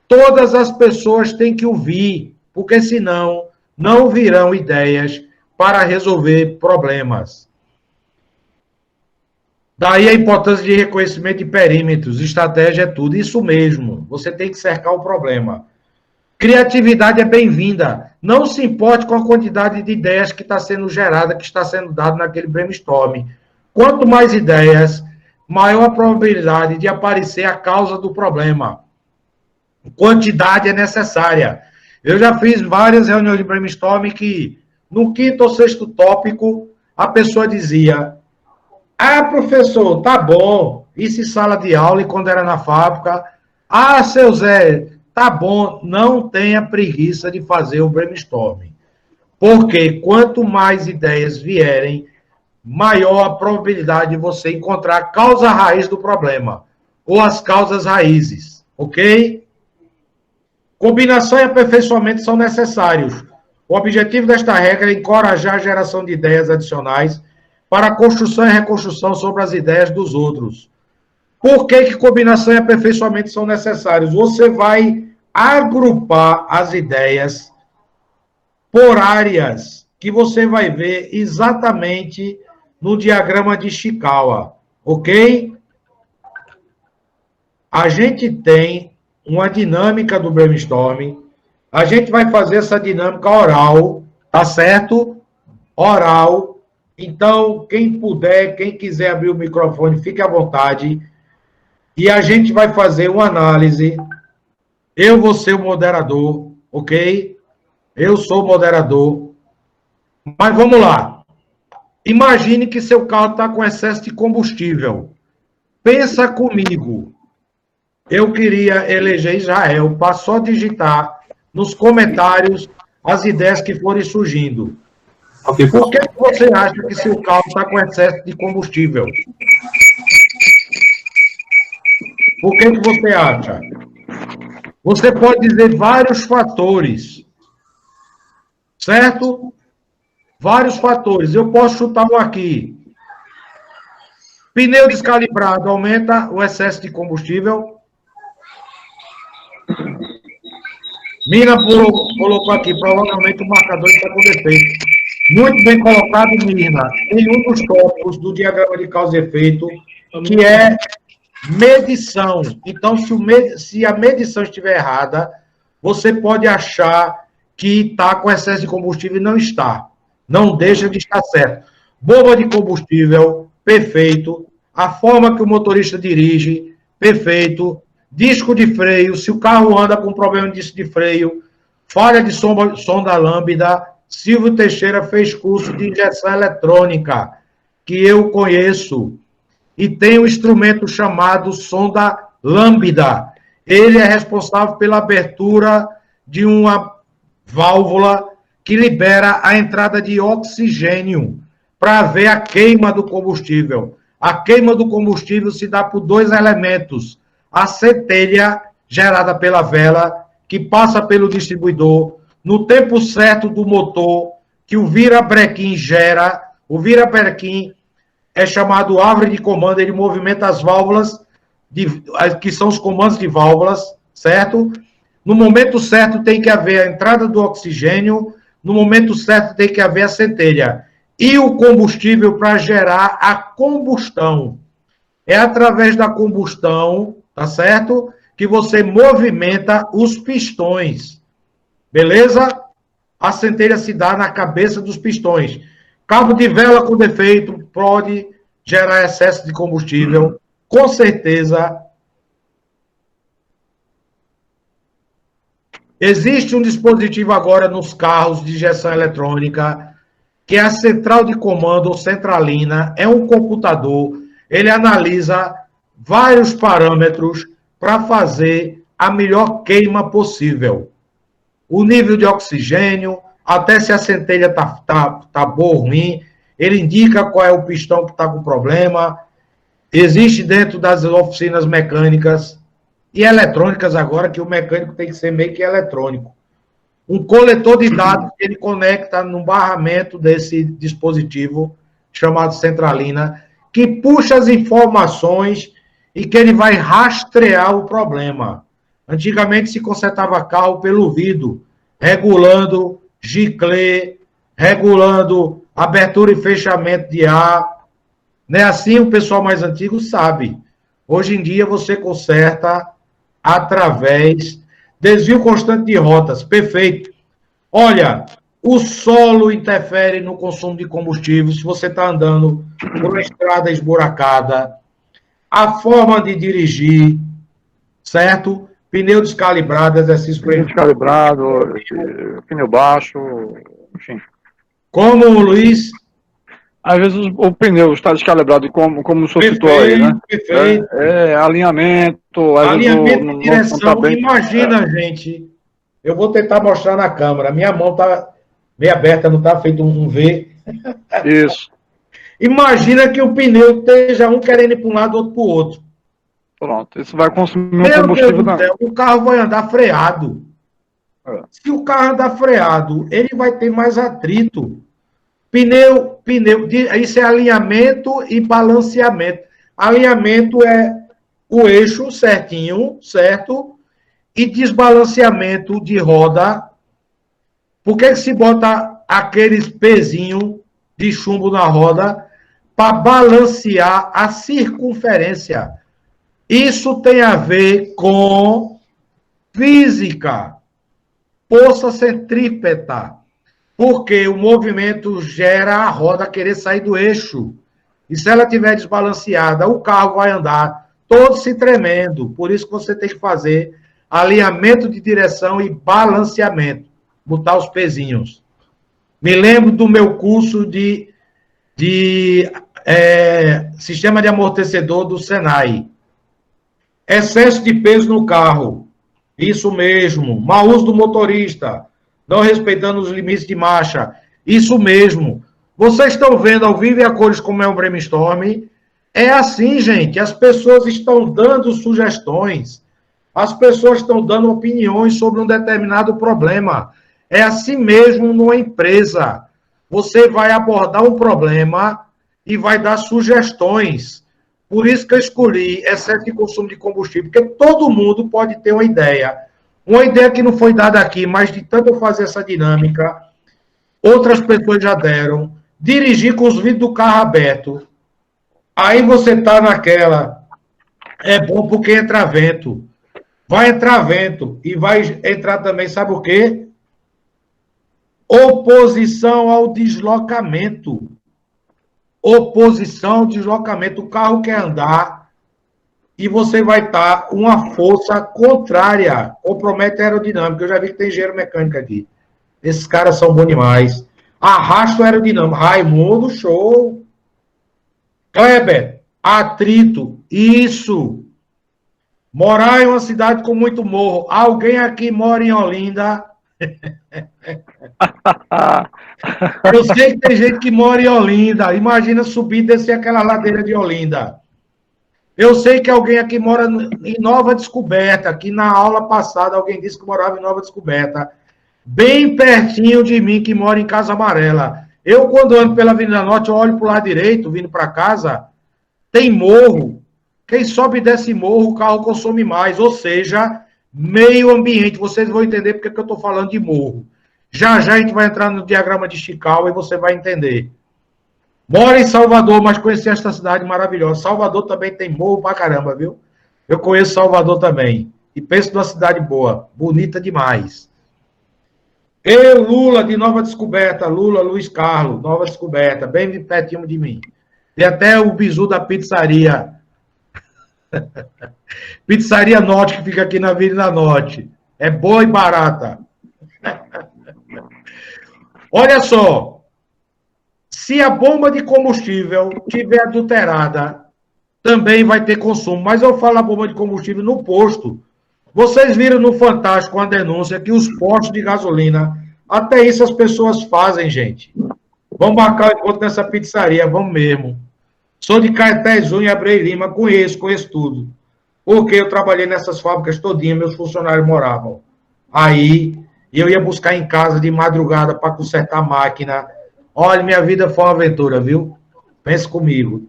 Todas as pessoas têm que ouvir, porque senão não virão ideias para resolver problemas. Daí a importância de reconhecimento de perímetros, estratégia é tudo, isso mesmo. Você tem que cercar o problema. Criatividade é bem-vinda. Não se importe com a quantidade de ideias que está sendo gerada, que está sendo dado naquele brainstorming. Quanto mais ideias, maior a probabilidade de aparecer a causa do problema. Quantidade é necessária. Eu já fiz várias reuniões de brainstorming que, no quinto ou sexto tópico, a pessoa dizia: ah, professor, tá bom. Isso em sala de aula e quando era na fábrica. Ah, seu Zé, tá bom. Não tenha preguiça de fazer o brainstorming. Porque quanto mais ideias vierem, maior a probabilidade de você encontrar a causa raiz do problema. Ou as causas raízes. Ok? Combinação e aperfeiçoamento são necessários. O objetivo desta regra é encorajar a geração de ideias adicionais para a construção e reconstrução sobre as ideias dos outros. Por que combinação e aperfeiçoamento são necessários? Você vai agrupar as ideias por áreas que você vai ver exatamente no diagrama de Ishikawa, ok? A gente tem uma dinâmica do brainstorming, a gente vai fazer essa dinâmica oral, tá certo? Oral. Então, quem puder, quem quiser abrir o microfone, fique à vontade. E a gente vai fazer uma análise. Eu vou ser o moderador, ok? Eu sou o moderador. Mas vamos lá. Imagine que seu carro está com excesso de combustível. Pensa comigo. eu queria eleger Israel para só digitar nos comentários as ideias que forem surgindo. Ok, Por que professor. você acha que seu carro está com excesso de combustível? Por que você acha? Você pode dizer vários fatores, certo? Vários fatores. Eu posso chutar um aqui. Pneu descalibrado aumenta o excesso de combustível. Mina colocou aqui, provavelmente o marcador está com defeito. Muito bem colocado, Mirna. Tem um dos tópicos do diagrama de causa e efeito, que é medição. Então, se a medição estiver errada, você pode achar que está com excesso de combustível e não está. Não deixa de estar certo. Bomba de combustível, perfeito. A forma que o motorista dirige, perfeito. Disco de freio, se o carro anda com problema de disco de freio, falha de sonda lambda. Silvio Teixeira fez curso de injeção eletrônica, que eu conheço, e tem um instrumento chamado sonda lambda. Ele é responsável pela abertura de uma válvula que libera a entrada de oxigênio para ver a queima do combustível. A queima do combustível se dá por dois elementos: a centelha gerada pela vela, que passa pelo distribuidor, no tempo certo do motor, que o virabrequim gera. O virabrequim é chamado árvore de comando, ele movimenta as válvulas, que são os comandos de válvulas, certo? No momento certo tem que haver a entrada do oxigênio, no momento certo tem que haver a centelha. E o combustível para gerar a combustão. É através da combustão, tá certo? Que você movimenta os pistões. Beleza? A centelha se dá na cabeça dos pistões. Cabo de vela com defeito pode gerar excesso de combustível, com certeza. Existe um dispositivo agora nos carros de injeção eletrônica, que é a central de comando ou centralina, é um computador, ele analisa vários parâmetros para fazer a melhor queima possível. O nível de oxigênio, até se a centelha tá boa ou ruim, ele indica qual é o pistão que está com problema. Existe dentro das oficinas mecânicas e eletrônicas agora, que o mecânico tem que ser meio que eletrônico. Um coletor de dados que ele conecta no barramento desse dispositivo, chamado centralina, que puxa as informações e que ele vai rastrear o problema. Antigamente se consertava carro pelo vidro, regulando giclê, regulando abertura e fechamento de ar. Não é assim? O pessoal mais antigo sabe. Hoje em dia você conserta através desvio constante de rotas. Perfeito. Olha, o solo interfere no consumo de combustível. Se você está andando por uma estrada esburacada, a forma de dirigir, certo? Pneu descalibrado, exercício Pneu descalibrado, pneu baixo, enfim. Como o Luiz. Às vezes o pneu está descalibrado, como o senhor citou aí, né? Perfeito. Alinhamento. Alinhamento de direção. Tá bem, imagina, gente. Eu vou tentar mostrar na câmera. Minha mão está meio aberta, não está feito um V. Isso. Imagina que o pneu esteja um querendo ir para um lado, outro para o outro. Pronto. Isso vai consumir Meu combustível. Deus do céu, o carro vai andar freado. Se o carro andar freado, ele vai ter mais atrito. Pneu, isso é alinhamento e balanceamento. Alinhamento é o eixo certinho, certo? E desbalanceamento de roda. Por que se bota aqueles pezinhos de chumbo na roda? Para balancear a circunferência. Isso tem a ver com física. Força centrípeta. Porque o movimento gera a roda querer sair do eixo. E se ela estiver desbalanceada, o carro vai andar todo se tremendo. Por isso que você tem que fazer alinhamento de direção e balanceamento. Botar os pezinhos. Me lembro do meu curso de sistema de amortecedor do Senai. Excesso de peso no carro. Isso mesmo. Mau uso do motorista. Não respeitando os limites de marcha. Isso mesmo. Vocês estão vendo ao vivo e a cores como é um brainstorm? É assim, gente. As pessoas estão dando sugestões. As pessoas estão dando opiniões sobre um determinado problema. É assim mesmo numa empresa. Você vai abordar um problema e vai dar sugestões. Por isso que eu escolhi excesso de consumo de combustível, porque todo mundo pode ter uma ideia. Uma ideia que não foi dada aqui, mas de tanto eu fazer essa dinâmica, outras pessoas já deram. Dirigir com os vidros do carro aberto. Aí você está naquela. É bom porque entra vento. Vai entrar vento e vai entrar também, sabe o quê? Oposição ao deslocamento. Oposição ao deslocamento. O carro quer andar e você vai estar uma força contrária. Compromete a aerodinâmica. Eu já vi que tem engenheiro mecânico aqui. Esses caras são bons demais. Arrasto aerodinâmico. Raimundo, show. Kleber, atrito. Isso. Morar em uma cidade com muito morro. Alguém aqui mora em Olinda? Eu sei que tem gente que mora em Olinda. Imagina subir e descer aquela ladeira de Olinda. Eu sei que alguém aqui mora em Nova Descoberta, que na aula passada alguém disse que morava em Nova Descoberta. Bem pertinho de mim, que mora em Casa Amarela. Eu, quando ando pela Avenida Norte, eu olho para o lado direito, vindo para casa, tem morro. Quem sobe e desce morro, o carro consome mais. Ou seja, meio ambiente. Vocês vão entender porque que eu estou falando de morro. Já já a gente vai entrar no diagrama de Chicau e você vai entender. Moro em Salvador, mas conheci esta cidade maravilhosa. Salvador também tem morro pra caramba, viu? Eu conheço Salvador também. E penso numa cidade boa, bonita demais. Eu, Lula, de Nova Descoberta. Lula, Luiz Carlos, Nova Descoberta, bem pertinho de mim. E até o bizu da pizzaria. Pizzaria Norte, que fica aqui na Avenida Norte. É boa e barata. Olha só. Se a bomba de combustível tiver adulterada, também vai ter consumo. Mas eu falo a bomba de combustível no posto. Vocês viram no Fantástico uma denúncia que os postos de gasolina, até isso as pessoas fazem, gente. Vamos marcar o encontro nessa pizzaria, vamos mesmo. Sou de Caeté, Zunha, Abreu e Lima, conheço tudo. Porque eu trabalhei nessas fábricas todinhas, meus funcionários moravam. Aí, eu ia buscar em casa de madrugada para consertar a máquina. Olha, minha vida foi uma aventura, viu? Pense comigo.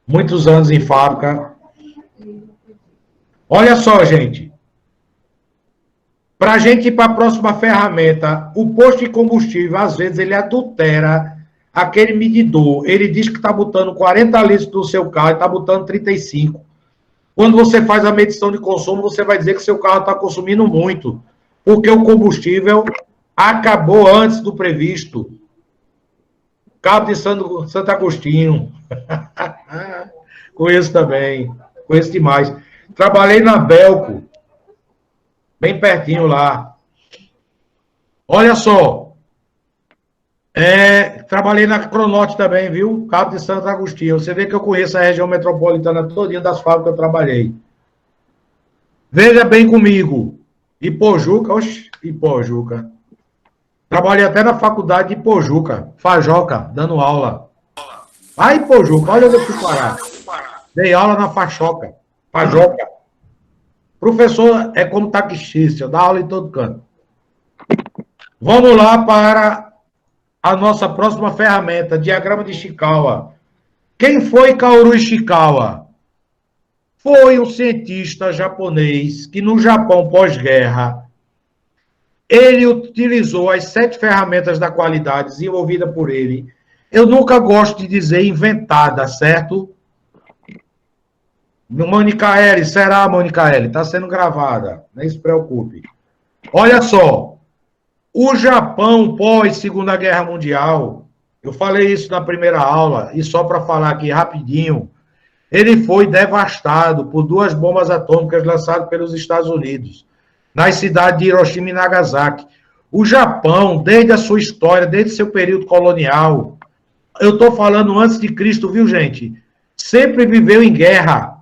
Muitos anos em fábrica. Olha só, gente. Para a gente ir para a próxima ferramenta, o posto de combustível, às vezes, ele adultera aquele medidor. Ele diz que está botando 40 litros do seu carro e está botando 35. Quando você faz a medição de consumo, você vai dizer que seu carro está consumindo muito, porque o combustível acabou antes do previsto. Cabo de Santo Agostinho. Conheço também. Conheço demais. Trabalhei na Belco. Bem pertinho lá. Olha só. Trabalhei na Cronorte também, viu? Cabo de Santo Agostinho. Você vê que eu conheço a região metropolitana todinha das fábricas que eu trabalhei. Veja bem comigo. Ipojuca, oxe, Ipojuca. Trabalhei até na faculdade de Ipojuca, Fajoca, dando aula. Aí, Ipojuca, olha onde eu fui parar. Dei aula na Fajoca. Professor é como taxista, dá aula em todo canto. Vamos lá para a nossa próxima ferramenta, diagrama de Ishikawa. Quem foi Kaoru Ishikawa? Foi um cientista japonês que no Japão pós-guerra ele utilizou as 7 ferramentas da qualidade desenvolvidas por ele. Eu nunca gosto de dizer inventada, certo? Mônica L, será, Mônica L? Está sendo gravada, nem se preocupe. Olha só, o Japão pós-Segunda Guerra Mundial, eu falei isso na primeira aula, e só para falar aqui rapidinho, ele foi devastado por 2 bombas atômicas lançadas pelos Estados Unidos, nas cidades de Hiroshima e Nagasaki. O Japão, desde a sua história, desde seu período colonial, eu estou falando antes de Cristo, viu, gente? Sempre viveu em guerra.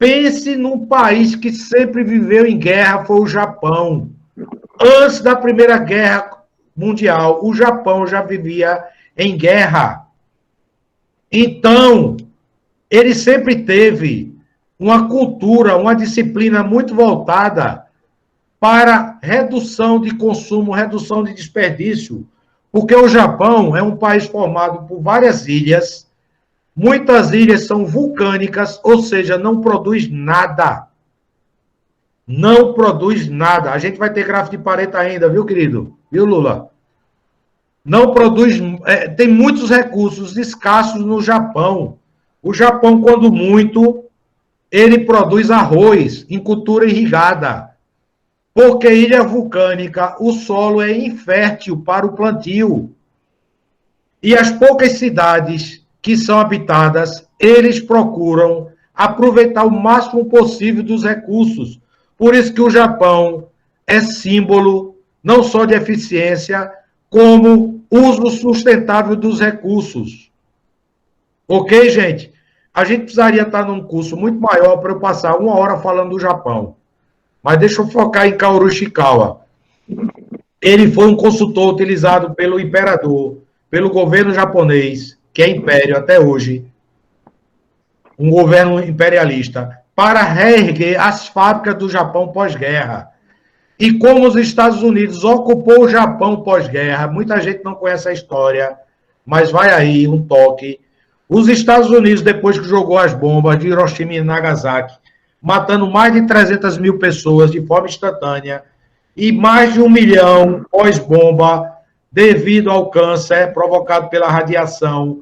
Pense num país que sempre viveu em guerra, foi o Japão. Antes da Primeira Guerra Mundial, o Japão já vivia em guerra. Então, ele sempre teve uma cultura, uma disciplina muito voltada para redução de consumo, redução de desperdício, porque o Japão é um país formado por várias ilhas, muitas ilhas são vulcânicas, ou seja, não produz nada. Não produz nada. A gente vai ter gráfico de Pareto ainda, viu, querido? Viu, Lula? Não produz... tem muitos recursos escassos no Japão. O Japão, quando muito, ele produz arroz em cultura irrigada. Porque ilha vulcânica, o solo é infértil para o plantio. E as poucas cidades que são habitadas, eles procuram aproveitar o máximo possível dos recursos. Por isso que o Japão é símbolo não só de eficiência, como uso sustentável dos recursos. Ok, gente? A gente precisaria estar num curso muito maior para eu passar 1 hora falando do Japão. Mas deixa eu focar em Kaoru Ishikawa. Ele foi um consultor utilizado pelo imperador, pelo governo japonês, que é império até hoje, um governo imperialista, para reerguer as fábricas do Japão pós-guerra. E como os Estados Unidos ocupou o Japão pós-guerra, muita gente não conhece a história, mas vai aí um toque. Os Estados Unidos, depois que jogou as bombas de Hiroshima e Nagasaki, matando mais de 300 mil pessoas de forma instantânea, e mais de 1 milhão pós-bomba, devido ao câncer provocado pela radiação,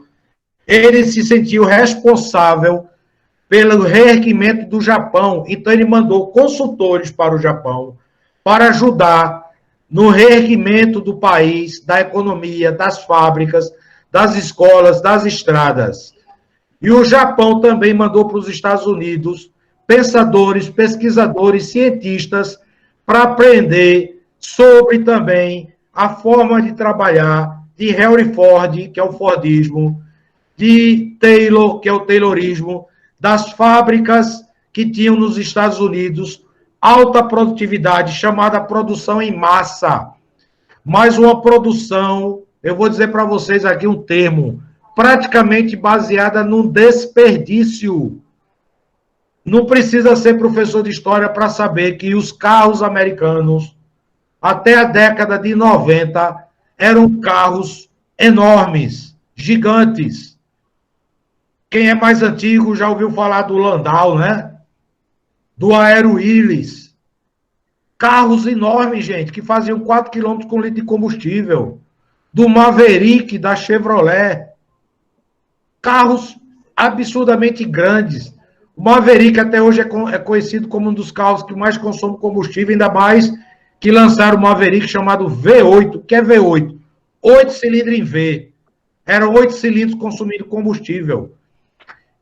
ele se sentiu responsável pelo reerguimento do Japão. Então, ele mandou consultores para o Japão para ajudar no reerguimento do país, da economia, das fábricas, das escolas, das estradas. E o Japão também mandou para os Estados Unidos pensadores, pesquisadores, cientistas, para aprender sobre também a forma de trabalhar de Henry Ford, que é o Fordismo, de Taylor, que é o Taylorismo, das fábricas que tinham nos Estados Unidos alta produtividade, chamada produção em massa. Mas uma produção, eu vou dizer para vocês aqui um termo, praticamente baseada no desperdício. Não precisa ser professor de história para saber que os carros americanos, até a década de 90, eram carros enormes, gigantes. Quem é mais antigo já ouviu falar do Landau, né? Do Aero Willis. Carros enormes, gente, que faziam 4 km com litro de combustível. Do Maverick, da Chevrolet. Carros absurdamente grandes. O Maverick até hoje é conhecido como um dos carros que mais consome combustível, ainda mais que lançaram o Maverick chamado V8, que é V8. 8 cilindros em V. Eram 8 cilindros consumindo combustível.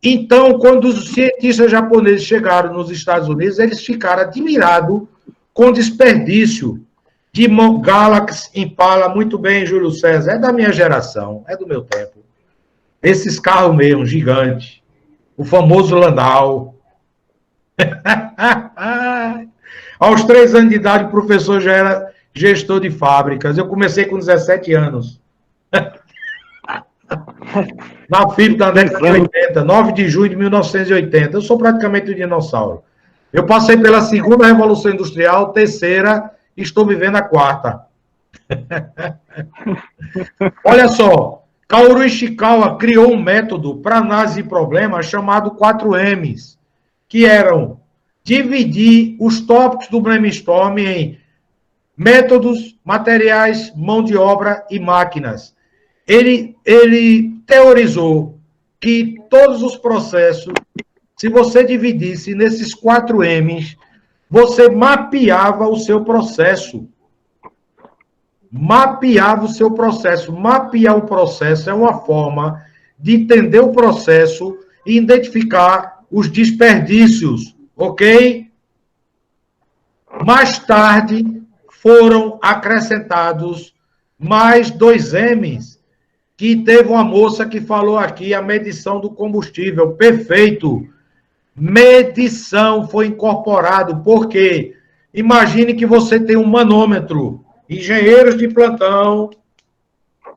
Então, quando os cientistas japoneses chegaram nos Estados Unidos, eles ficaram admirados com o desperdício de Galaxy, Impala. Muito bem, Júlio César, é da minha geração, é do meu tempo. Esses carros mesmo, gigantes. O famoso Landau. Aos 3 anos de idade, o professor já era gestor de fábricas. Eu comecei com 17 anos. Na FIB da década de 80, 9 de junho de 1980. Eu sou praticamente um dinossauro. Eu passei pela segunda Revolução Industrial, terceira, e estou vivendo a quarta. Olha só, Kaoru Ishikawa criou um método para análise de problemas chamado 4Ms, que eram dividir os tópicos do brainstorm em métodos, materiais, mão de obra e máquinas. Ele teorizou que todos os processos, se você dividisse nesses 4Ms, você mapeava o seu processo. Mapeava o seu processo. Mapear o processo é uma forma de entender o processo e identificar os desperdícios, ok? Mais tarde, foram acrescentados mais 2Ms, que teve uma moça que falou aqui, a medição do combustível. Perfeito. Medição foi incorporado, porque imagine que você tem um manômetro, engenheiros de plantão,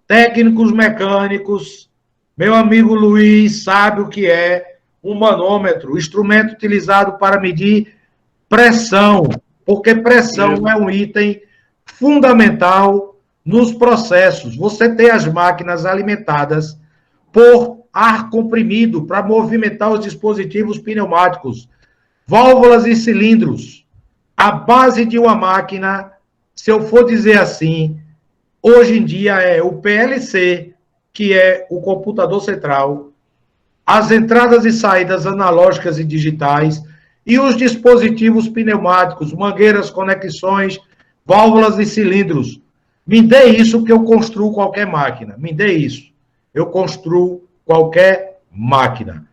técnicos mecânicos, meu amigo Luiz sabe o que é um manômetro, instrumento utilizado para medir pressão, porque pressão é um item fundamental nos processos. Você tem as máquinas alimentadas por ar comprimido para movimentar os dispositivos pneumáticos, válvulas e cilindros. A base de uma máquina, se eu for dizer assim, hoje em dia é o PLC, que é o computador central, as entradas e saídas analógicas e digitais e os dispositivos pneumáticos, mangueiras, conexões, válvulas e cilindros. Me dê isso que eu construo qualquer máquina. Me dê isso. Eu construo qualquer máquina.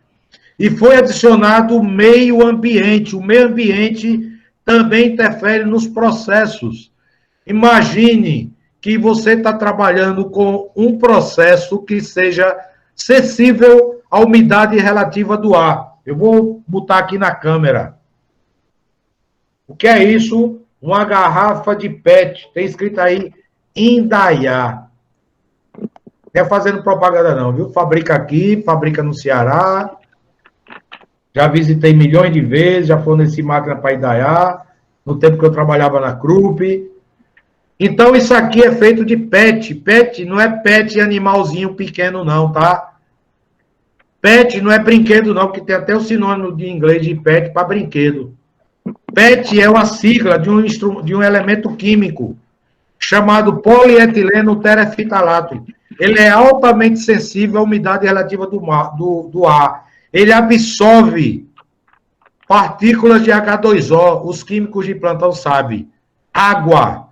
E foi adicionado o meio ambiente. O meio ambiente também interfere nos processos. Imagine que você está trabalhando com um processo que seja sensível à umidade relativa do ar. Eu vou botar aqui na câmera. O que é isso? Uma garrafa de PET. Tem escrito aí, Indaiá. Não é fazendo propaganda não, viu? Fabrica aqui, fabrica no Ceará. Já visitei milhões de vezes, já forneci máquina para Indaiá, no tempo que eu trabalhava na Krupp. Então, isso aqui é feito de PET. PET não é PET animalzinho pequeno, não, tá? PET não é brinquedo, não, porque tem até o sinônimo de inglês de PET para brinquedo. PET é uma sigla de um elemento químico chamado polietileno terefitalato. Ele é altamente sensível à umidade relativa do ar. Ele absorve partículas de H2O, os químicos de plantão sabem. Água.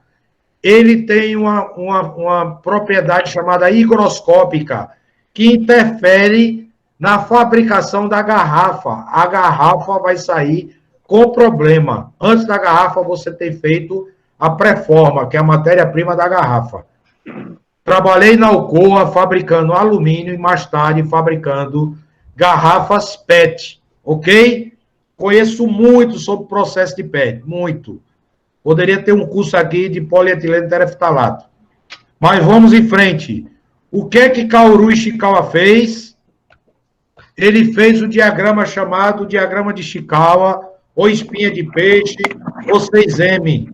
Ele tem uma propriedade chamada higroscópica, que interfere na fabricação da garrafa. A garrafa vai sair com problema. Antes da garrafa, você tem feito a pré-forma, que é a matéria-prima da garrafa. Trabalhei na Alcoa fabricando alumínio e mais tarde fabricando garrafas PET, ok? Conheço muito sobre o processo de PET, muito. Poderia ter um curso aqui de polietileno terefitalato. Mas vamos em frente. O que é que Kaoru Ishikawa fez? Ele fez o diagrama chamado diagrama de Ishikawa, ou espinha de peixe, ou 6M.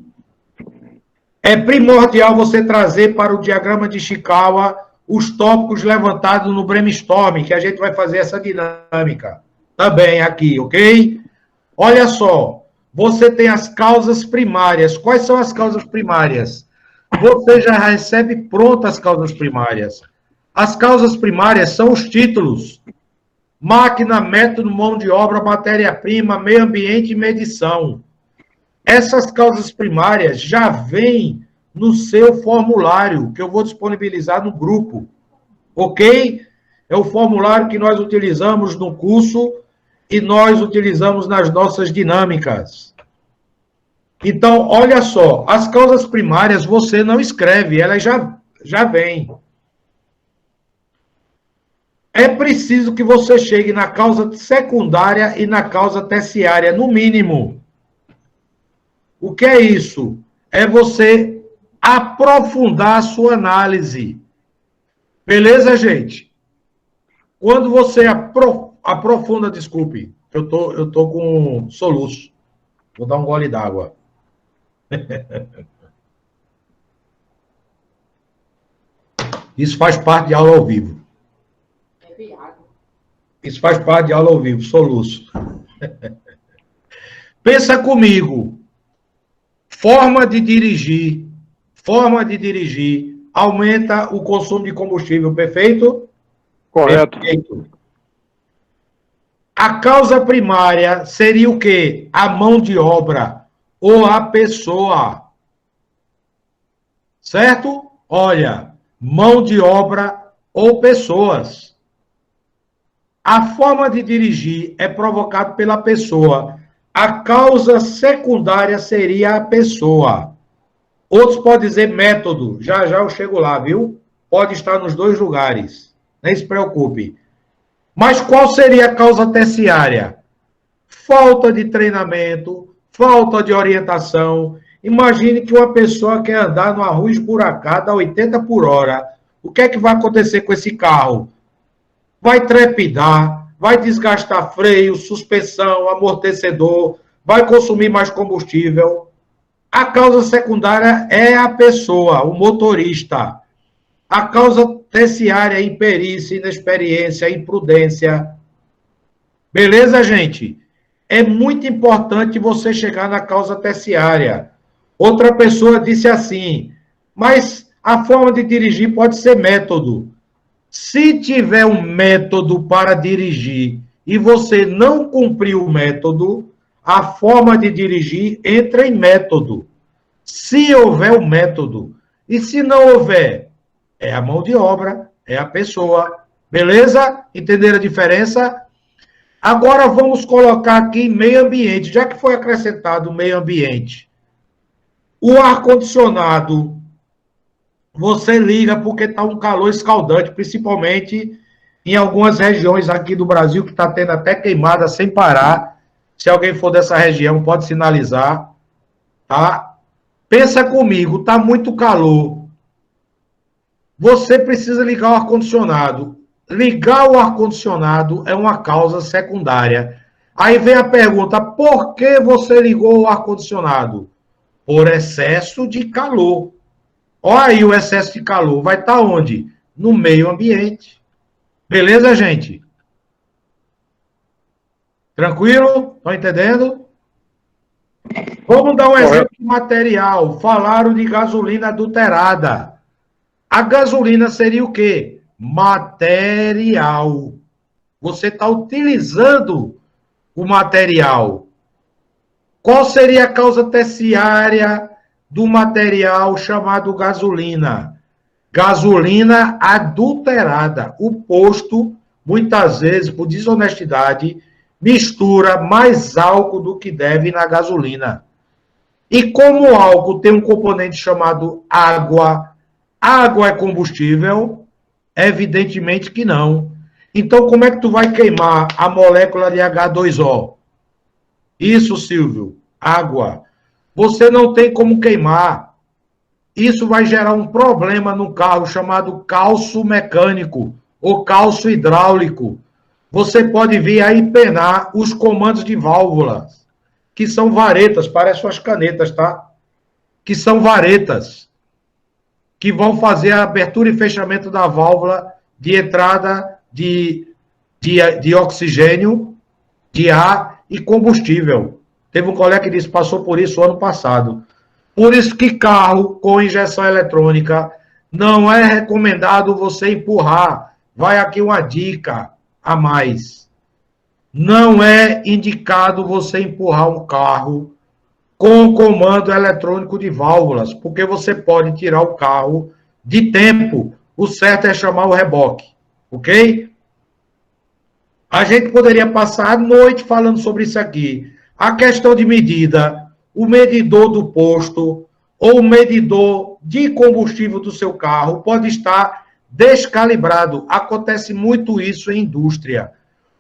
É primordial você trazer para o diagrama de Ishikawa os tópicos levantados no brainstorming, que a gente vai fazer essa dinâmica também aqui, ok? Olha só, você tem as causas primárias. Quais são as causas primárias? Você já recebe prontas as causas primárias. As causas primárias são os títulos: máquina, método, mão de obra, matéria-prima, meio ambiente e medição. Essas causas primárias já vêm no seu formulário, que eu vou disponibilizar no grupo, ok? É o formulário que nós utilizamos no curso e nós utilizamos nas nossas dinâmicas. Então, olha só, as causas primárias você não escreve, elas já vêm. É preciso que você chegue na causa secundária e na causa terciária, no mínimo. O que é isso? É você aprofundar a sua análise. Beleza, gente? Quando você aprofunda, desculpe, eu tô com soluço. Vou dar um gole d'água. Isso faz parte de aula ao vivo. Isso faz parte de aula ao vivo, soluço. Pensa comigo. Forma de dirigir aumenta o consumo de combustível, perfeito? Correto. Perfeito. A causa primária seria o quê? A mão de obra ou a pessoa. Certo? Olha, mão de obra ou pessoas. A forma de dirigir é provocada pela pessoa. A causa secundária seria a pessoa. Outros podem dizer método. Já eu chego lá, viu? Pode estar nos dois lugares. Nem se preocupe. Mas qual seria a causa terciária? falta de treinamento, falta de orientação. Imagine que uma pessoa quer andar numa rua esburacada a 80 por hora. O que é que vai acontecer com esse carro? Vai trepidar, vai desgastar freio, suspensão, amortecedor, vai consumir mais combustível. A causa secundária é a pessoa, o motorista. A causa terciária é imperícia, inexperiência, imprudência. Beleza, gente? É muito importante você chegar na causa terciária. Outra pessoa disse assim, mas a forma de dirigir pode ser método. Se tiver um método para dirigir e você não cumprir o método, a forma de dirigir entra em método. Se houver um método. E se não houver, é a mão de obra, é a pessoa. Beleza? Entenderam a diferença? Agora vamos colocar aqui meio ambiente, já que foi acrescentado o meio ambiente. O ar-condicionado, você liga porque está um calor escaldante, principalmente em algumas regiões aqui do Brasil, que está tendo até queimada sem parar. Se alguém for dessa região, pode sinalizar. Tá? Pensa comigo, está muito calor. Você precisa ligar o ar-condicionado. Ligar o ar-condicionado é uma causa secundária. Aí vem a pergunta, por que você ligou o ar-condicionado? Por excesso de calor. Olha aí o excesso de calor. Vai estar onde? No meio ambiente. Beleza, gente? Tranquilo? Estão entendendo? Vamos dar um exemplo de material. Falaram de gasolina adulterada. A gasolina seria o quê? Material. Você está utilizando o material. Qual seria a causa terciária do material chamado gasolina? Gasolina adulterada. O posto, muitas vezes, por desonestidade, mistura mais álcool do que deve na gasolina. E como o álcool tem um componente chamado água, água é combustível? Evidentemente que não. Então, como é que tu vai queimar a molécula de H2O? Isso, Silvio, água. Você não tem como queimar. Isso vai gerar um problema no carro chamado calço mecânico ou calço hidráulico. Você pode vir a empenar os comandos de válvulas, que são varetas, parecem suas canetas, tá? Que são varetas, que vão fazer a abertura e fechamento da válvula de entrada de oxigênio, de ar e combustível. Teve um colega que disse que passou por isso ano passado. Por isso que carro com injeção eletrônica não é recomendado você empurrar. Vai aqui uma dica a mais. Não é indicado você empurrar um carro com comando eletrônico de válvulas, porque você pode tirar o carro de tempo. O certo é chamar o reboque, ok? A gente poderia passar a noite falando sobre isso aqui. A questão de medida, o medidor do posto ou o medidor de combustível do seu carro pode estar descalibrado. Acontece muito isso em indústria.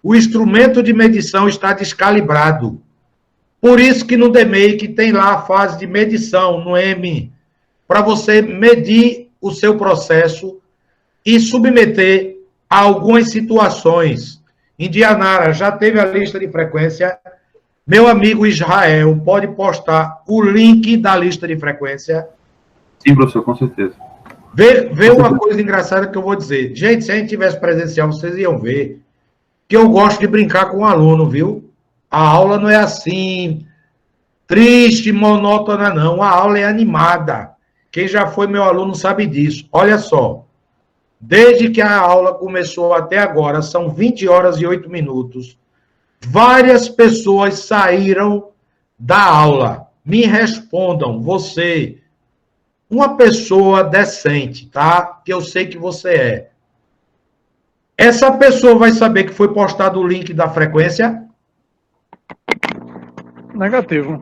O instrumento de medição está descalibrado. Por isso que no DMEIC tem lá a fase de medição, no M, para você medir o seu processo e submeter a algumas situações. Indianara já teve a lista de frequência. Meu amigo Israel pode postar o link da lista de frequência. Sim, professor, com certeza. Vê uma coisa engraçada que eu vou dizer. Gente, se a gente tivesse presencial, vocês iam ver que eu gosto de brincar com o aluno, viu? A aula não é assim, triste, monótona, não. A aula é animada. Quem já foi meu aluno sabe disso. Olha só. Desde que a aula começou até agora, são 20 horas e 8 minutos. Várias pessoas saíram da aula. Me respondam, você, uma pessoa decente, tá? Que eu sei que você é. Essa pessoa vai saber que foi postado o link da frequência? Negativo.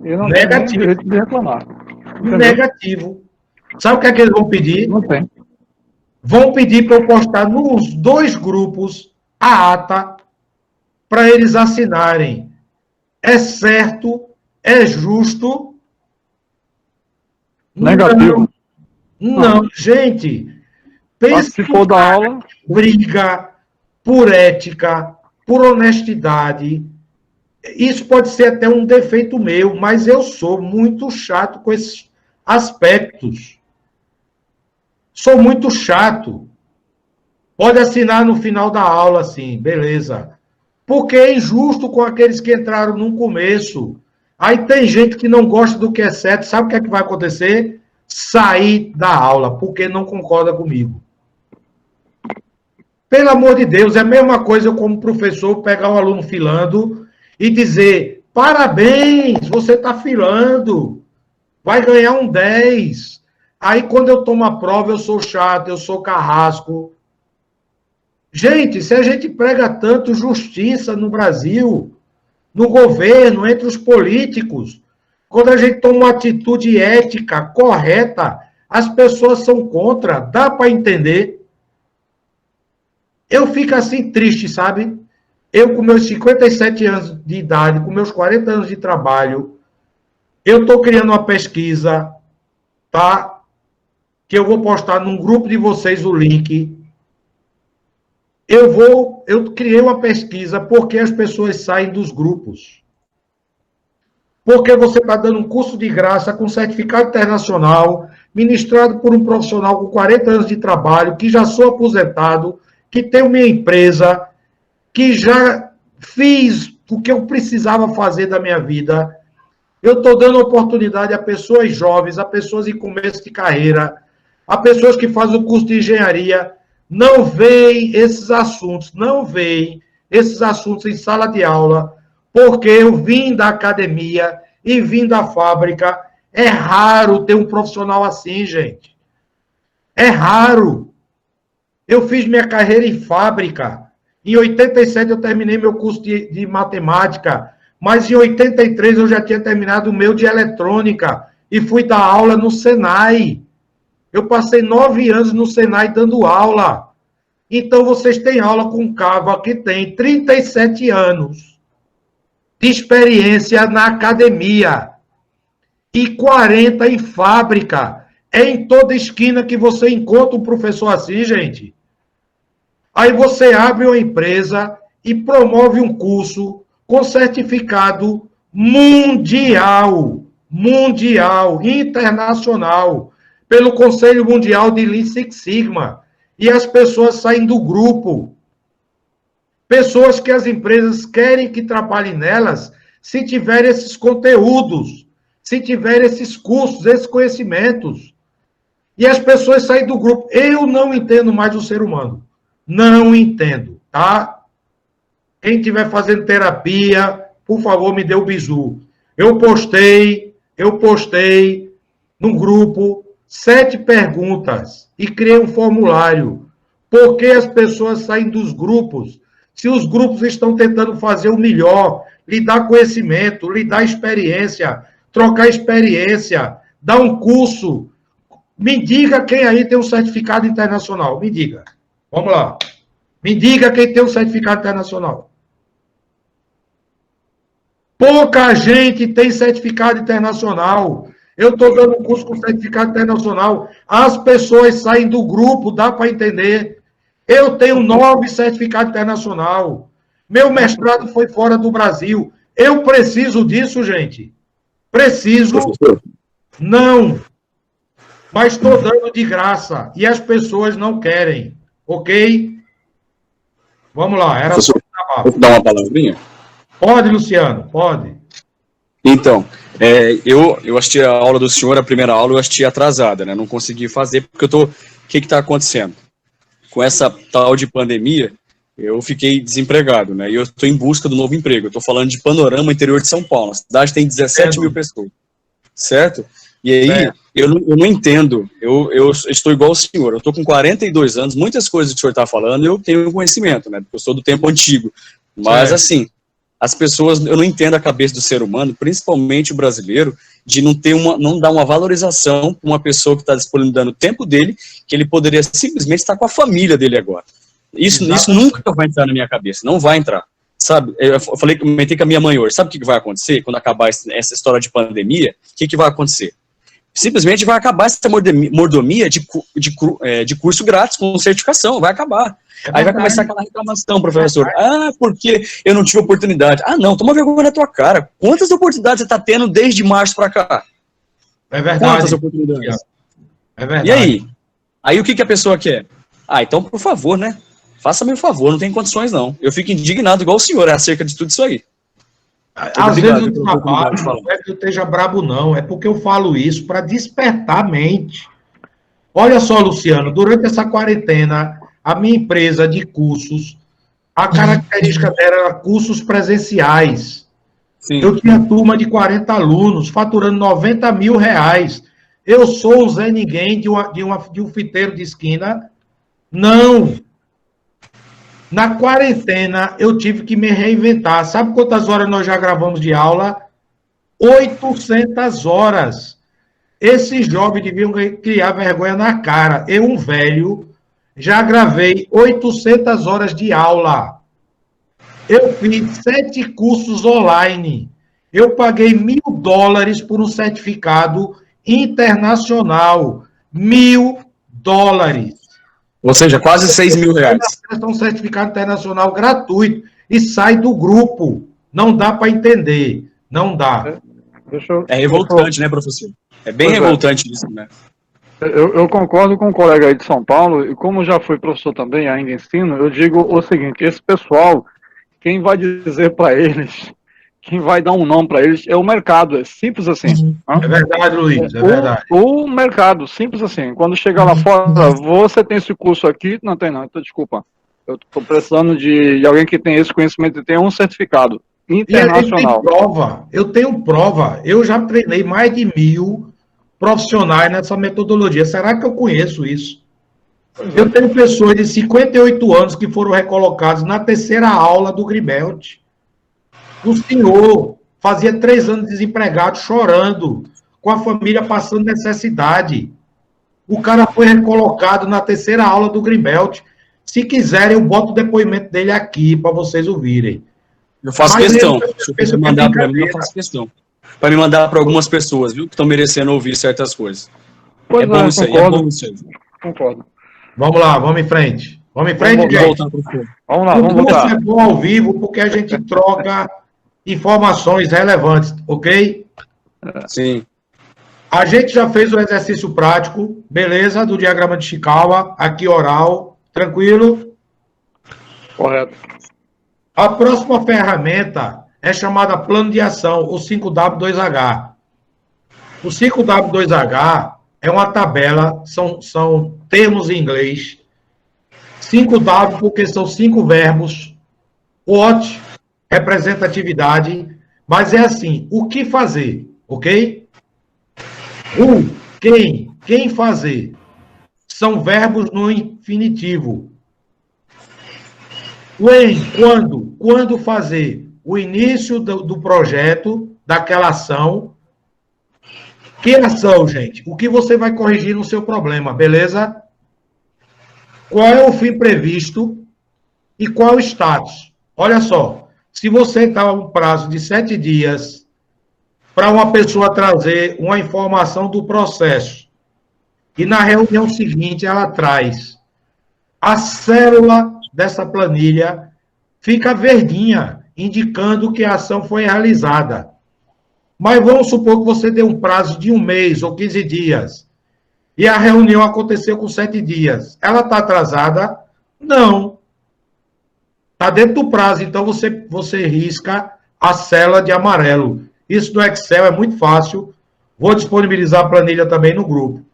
Eu não Negativo. tenho direito de reclamar. Entendeu? Negativo. Sabe o que é que eles vão pedir? Não tem. Vão pedir para eu postar nos 2 grupos a ata para eles assinarem. é certo, é justo. Negativo. Não, gente. Pense Se for da aula... briga por ética, por honestidade. Isso pode ser até um defeito meu, mas eu sou muito chato com esses aspectos. Sou muito chato. Pode assinar no final da aula, assim, beleza. Porque é injusto com aqueles que entraram no começo. Aí tem gente que não gosta do que é certo. Sabe o que é que vai acontecer? Sair da aula, porque não concorda comigo. Pelo amor de Deus, é a mesma coisa eu, como professor, pegar um aluno filando e dizer, parabéns, você está filando, vai ganhar um 10. Aí, quando eu tomo a prova, eu sou chato, eu sou carrasco. Gente, se a gente prega tanto justiça no Brasil, no governo, entre os políticos, quando a gente toma uma atitude ética, correta, as pessoas são contra, dá para entender. Eu fico assim triste, sabe? Eu, com meus 57 anos de idade, com meus 40 anos de trabalho, eu estou criando uma pesquisa, tá? Que eu vou postar num grupo de vocês o link. Eu criei uma pesquisa porque as pessoas saem dos grupos. Porque você está dando um curso de graça com certificado internacional, ministrado por um profissional com 40 anos de trabalho, que já sou aposentado, que tenho minha empresa, que já fiz o que eu precisava fazer da minha vida. Eu estou dando oportunidade a pessoas jovens, a pessoas em começo de carreira, a pessoas que fazem o curso de engenharia. Não veem esses assuntos, em sala de aula, porque eu vim da academia e vim da fábrica. É raro ter um profissional assim, gente. É raro. Eu fiz minha carreira em fábrica. Em 87 eu terminei meu curso de matemática, mas em 83 eu já tinha terminado o meu de eletrônica e fui dar aula no Senai. Eu passei 9 anos no Senai dando aula. Então, vocês têm aula com um cabo que tem 37 anos de experiência na academia e 40 em fábrica. É em toda esquina que você encontra um professor assim, gente. Aí você abre uma empresa e promove um curso com certificado mundial, internacional, pelo Conselho Mundial de Lean Six Sigma. E as pessoas saem do grupo. Pessoas que as empresas querem que trabalhem nelas se tiver esses conteúdos, se tiver esses cursos, esses conhecimentos. E as pessoas saem do grupo. Eu não entendo mais o ser humano. Não entendo, tá? Quem estiver fazendo terapia, por favor, me dê o bizu. Eu postei no grupo 7 perguntas e criei um formulário. Por que as pessoas saem dos grupos? Se os grupos estão tentando fazer o melhor, lhe dar conhecimento, lhe dar experiência, trocar experiência, dar um curso. Me diga quem aí tem um certificado internacional. Me diga. Vamos lá. Me diga quem tem um certificado internacional. Pouca gente tem certificado internacional. Eu estou dando um curso com certificado internacional. As pessoas saem do grupo, dá para entender. Eu tenho 9 certificados internacional. Meu mestrado foi fora do Brasil. Eu preciso disso, gente. Preciso. Não. Mas estou dando de graça. E as pessoas não querem. Ok? Vamos lá. Era só Vou dar uma palavrinha? Pode, Luciano, pode. Então, eu assisti a aula do senhor, a primeira aula, eu assisti atrasada, né? Não consegui fazer, porque o que está acontecendo? Com essa tal de pandemia, eu fiquei desempregado, né? E eu estou em busca do novo emprego. Eu estou falando de Panorama, interior de São Paulo. A cidade tem 17 mil pessoas, certo? E aí, eu não entendo, eu estou igual ao senhor, eu estou com 42 anos, muitas coisas que o senhor está falando eu tenho conhecimento, né? Porque eu sou do tempo antigo. Mas, assim, as pessoas, eu não entendo a cabeça do ser humano, principalmente o brasileiro, de não dar uma valorização para uma pessoa que está disponibilizando o tempo dele, que ele poderia simplesmente estar com a família dele agora. Isso nunca vai entrar na minha cabeça, não vai entrar. sabe? Eu falei, comentei com a minha mãe hoje, sabe o que vai acontecer quando acabar essa história de pandemia? O que vai acontecer? Simplesmente vai acabar essa mordomia de curso grátis com certificação, vai acabar. Aí vai começar aquela reclamação, professor. Ah, porque eu não tive oportunidade. Ah, não, toma vergonha na tua cara. Quantas oportunidades você está tendo desde março para cá? É verdade. Quantas oportunidades? É verdade. E aí? Aí o que a pessoa quer? Ah, então, por favor, né? Faça-me um favor, não tem condições, não. Eu fico indignado igual o senhor acerca de tudo isso aí. Às vezes o trabalho não é que eu esteja brabo, não. É porque eu falo isso para despertar a mente. Olha só, Luciano, durante essa quarentena, a minha empresa de cursos, a característica dela era cursos presenciais. Sim. Eu tinha turma de 40 alunos, faturando R$90 mil. Eu sou o Zé Ninguém de um fiteiro de esquina? Não. Na quarentena, eu tive que me reinventar. Sabe quantas horas nós já gravamos de aula? 800 horas. Esses jovens deviam criar vergonha na cara. Eu, um velho, já gravei 800 horas de aula. Eu fiz 7 cursos online. Eu paguei $1.000 por um certificado internacional. $1.000. Ou seja, quase R$6 mil. É um certificado internacional gratuito e sai do grupo. Não dá para entender. Não dá. É revoltante, né, professor? É bem revoltante isso, né? Eu concordo com um colega aí de São Paulo, e como já fui professor também, ainda ensino, eu digo o seguinte, esse pessoal, quem vai dizer para eles, quem vai dar um nome para eles, é o mercado, é simples assim. É verdade, Luiz, é verdade. O mercado, simples assim, quando chegar lá fora, você tem esse curso aqui? Não tem não, então desculpa. Eu estou precisando de alguém que tem esse conhecimento e tenha um certificado internacional. Eu tenho prova, eu já treinei mais de 1.000 profissionais nessa metodologia. Será que eu conheço isso? Eu tenho pessoas de 58 anos que foram recolocados na terceira aula do Greenbelt. O senhor fazia 3 anos desempregado, chorando, com a família passando necessidade. O cara foi recolocado na terceira aula do Greenbelt. Se quiserem, eu boto o depoimento dele aqui para vocês ouvirem. Eu faço questão. Se você mandar para mim, eu faço questão. Para me mandar para algumas pessoas, viu, que estão merecendo ouvir certas coisas. Pois é bom isso aí, é bom isso aí. Concordo. Vamos lá, vamos em frente. Vamos em frente, gente. Vamos lá, vamos voltar. É bom ao vivo porque a gente troca informações relevantes, ok? Sim. A gente já fez o exercício prático, beleza, do diagrama de Chikawa, aqui oral, tranquilo? Correto. A próxima ferramenta é chamada plano de ação, o 5W2H. O 5W2H é uma tabela, são termos em inglês. 5W porque são 5 verbos. What, representatividade, mas é assim, o que fazer, ok? Quem fazer. São verbos no infinitivo. When, quando fazer. O início do projeto, daquela ação. Que ação, gente? O que você vai corrigir no seu problema, beleza? Qual é o fim previsto e qual o status? Olha só, se você dá um prazo de 7 dias para uma pessoa trazer uma informação do processo e na reunião seguinte ela traz a célula dessa planilha, fica verdinha, indicando que a ação foi realizada. Mas vamos supor que você deu um prazo de 1 mês ou 15 dias e a reunião aconteceu com 7 dias. Ela está atrasada? Não. Está dentro do prazo, então você risca a célula de amarelo. Isso no Excel é muito fácil. Vou disponibilizar a planilha também no grupo.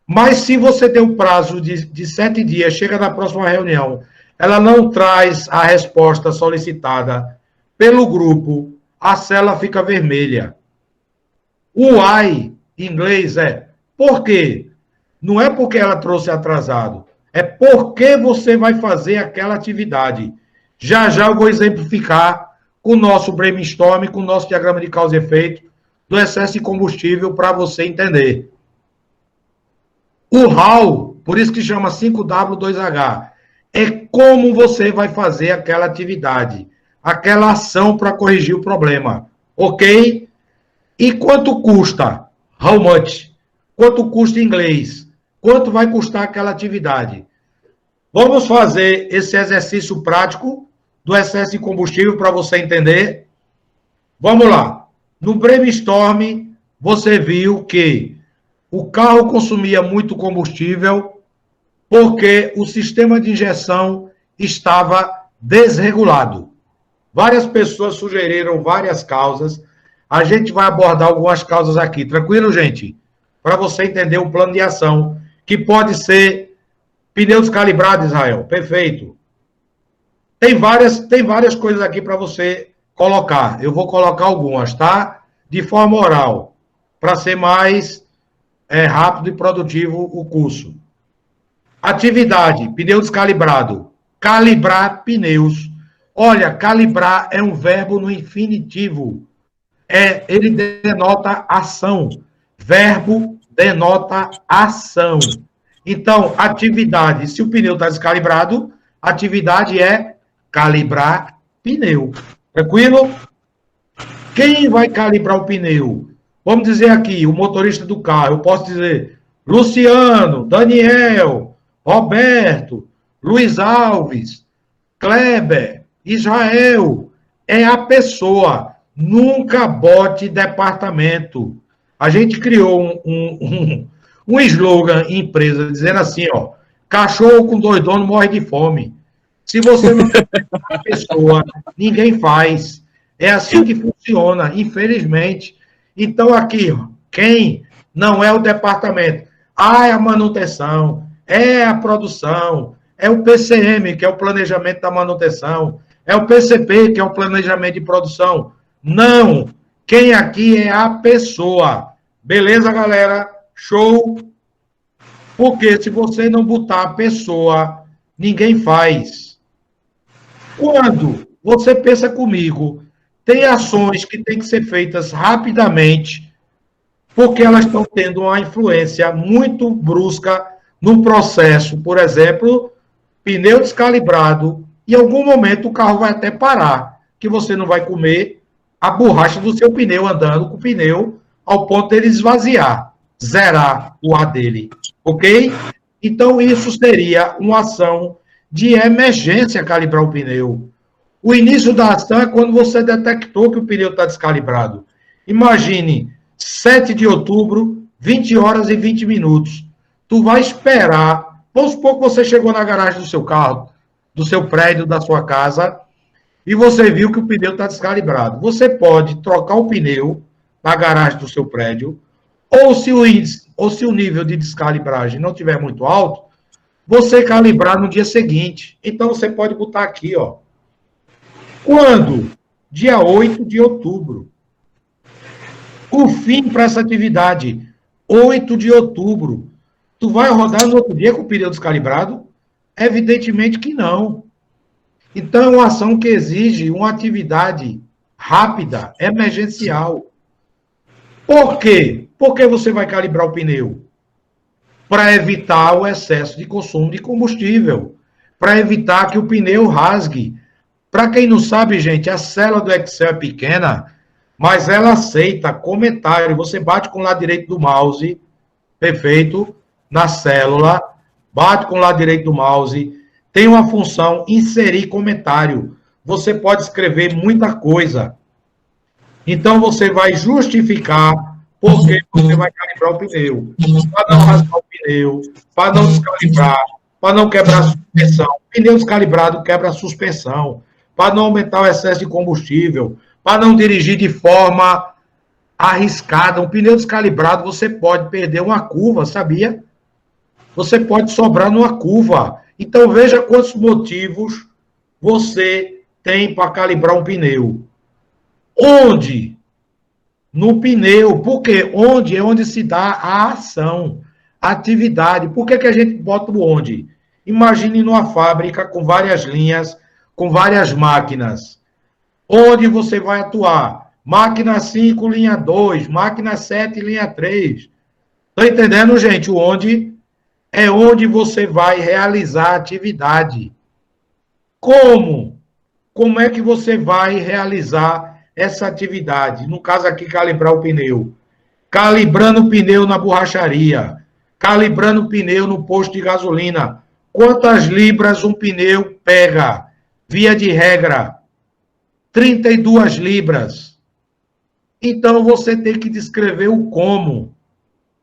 Mas se você tem um prazo de 7 dias, chega na próxima reunião, ela não traz a resposta solicitada pelo grupo, a célula fica vermelha. O why, em inglês, é por quê? Não é porque ela trouxe atrasado, é porque você vai fazer aquela atividade. Já eu vou exemplificar com o nosso brainstorm, com o nosso diagrama de causa e efeito, do excesso de combustível, para você entender. O how, por isso que chama 5W2H, é como você vai fazer aquela atividade. aquela ação para corrigir o problema. Ok? E quanto custa? How much? Quanto custa em inglês? Quanto vai custar aquela atividade? Vamos fazer esse exercício prático do excesso de combustível para você entender. Vamos lá. No brainstorm, você viu que o carro consumia muito combustível porque o sistema de injeção estava desregulado. Várias pessoas sugeriram várias causas. A gente vai abordar algumas causas aqui. Tranquilo, gente? Para você entender o plano de ação, que pode ser pneu descalibrado, Israel. Perfeito. Tem várias coisas aqui para você colocar. Eu vou colocar algumas, tá? De forma oral, para ser mais rápido e produtivo o curso. Atividade, pneu descalibrado. Calibrar pneus. Olha, calibrar é um verbo no infinitivo. Ele denota ação. Verbo denota ação. Então, atividade, se o pneu está descalibrado, atividade é calibrar pneu. Tranquilo? Quem vai calibrar o pneu? Vamos dizer aqui, o motorista do carro. Eu posso dizer Luciano, Daniel, Roberto, Luiz Alves, Kleber, Israel. É a pessoa. Nunca bote departamento. A gente criou um slogan em empresa dizendo assim, ó, cachorro com 2 donos morre de fome. Se você não tem a pessoa, ninguém faz. É assim que funciona, infelizmente. Então, aqui, quem não é o departamento? É a manutenção, é a produção, é o PCM, que é o planejamento da manutenção, é o PCP, que é o planejamento de produção. Não! Quem aqui é a pessoa. Beleza, galera? Show! Porque se você não botar a pessoa, ninguém faz. Quando você pensa comigo, tem ações que têm que ser feitas rapidamente, porque elas estão tendo uma influência muito brusca no processo. Por exemplo, pneu descalibrado, em algum momento o carro vai até parar, que você não vai comer a borracha do seu pneu andando com o pneu ao ponto dele esvaziar, zerar o ar dele, ok? Então, isso seria uma ação de emergência calibrar o pneu. O início da ação é quando você detectou que o pneu está descalibrado. Imagine, 7 de outubro, 20 horas e 20 minutos. Tu vai esperar, vamos supor que você chegou na garagem do seu carro, do seu prédio, da sua casa, e você viu que o pneu está descalibrado. Você pode trocar o pneu na garagem do seu prédio, ou se o nível de descalibragem não estiver muito alto, você calibrar no dia seguinte. Então, você pode botar aqui, ó. Quando? Dia 8 de outubro. O fim para essa atividade, 8 de outubro. Tu vai rodar no outro dia com o pneu descalibrado? Evidentemente que não. Então, é uma ação que exige uma atividade rápida, emergencial. Por quê? Porque você vai calibrar o pneu? Para evitar o excesso de consumo de combustível. Para evitar que o pneu rasgue. Para quem não sabe, gente, a célula do Excel é pequena, mas ela aceita comentário. Você bate com o lado direito do mouse, perfeito, na célula, bate com o lado direito do mouse, tem uma função inserir comentário. Você pode escrever muita coisa. Então, você vai justificar por que você vai calibrar o pneu. Para não rasgar o pneu, para não descalibrar, para não quebrar a suspensão. Pneu descalibrado quebra a suspensão. Para não aumentar o excesso de combustível, para não dirigir de forma arriscada. Um pneu descalibrado, você pode perder uma curva, sabia? Você pode sobrar numa curva. Então, veja quantos motivos você tem para calibrar um pneu. Onde? No pneu. Por quê? Onde é onde se dá a ação, a atividade. Por que a gente bota o onde? Imagine numa fábrica com várias linhas, com várias máquinas. Onde você vai atuar? Máquina 5, linha 2. Máquina 7, linha 3. Está entendendo, gente? O onde é onde você vai realizar a atividade. Como? como é que você vai realizar essa atividade? No caso aqui, calibrar o pneu. Calibrando o pneu na borracharia, calibrando o pneu no posto de gasolina. Quantas libras um pneu pega? Via de regra, 32 libras. Então, você tem que descrever o como.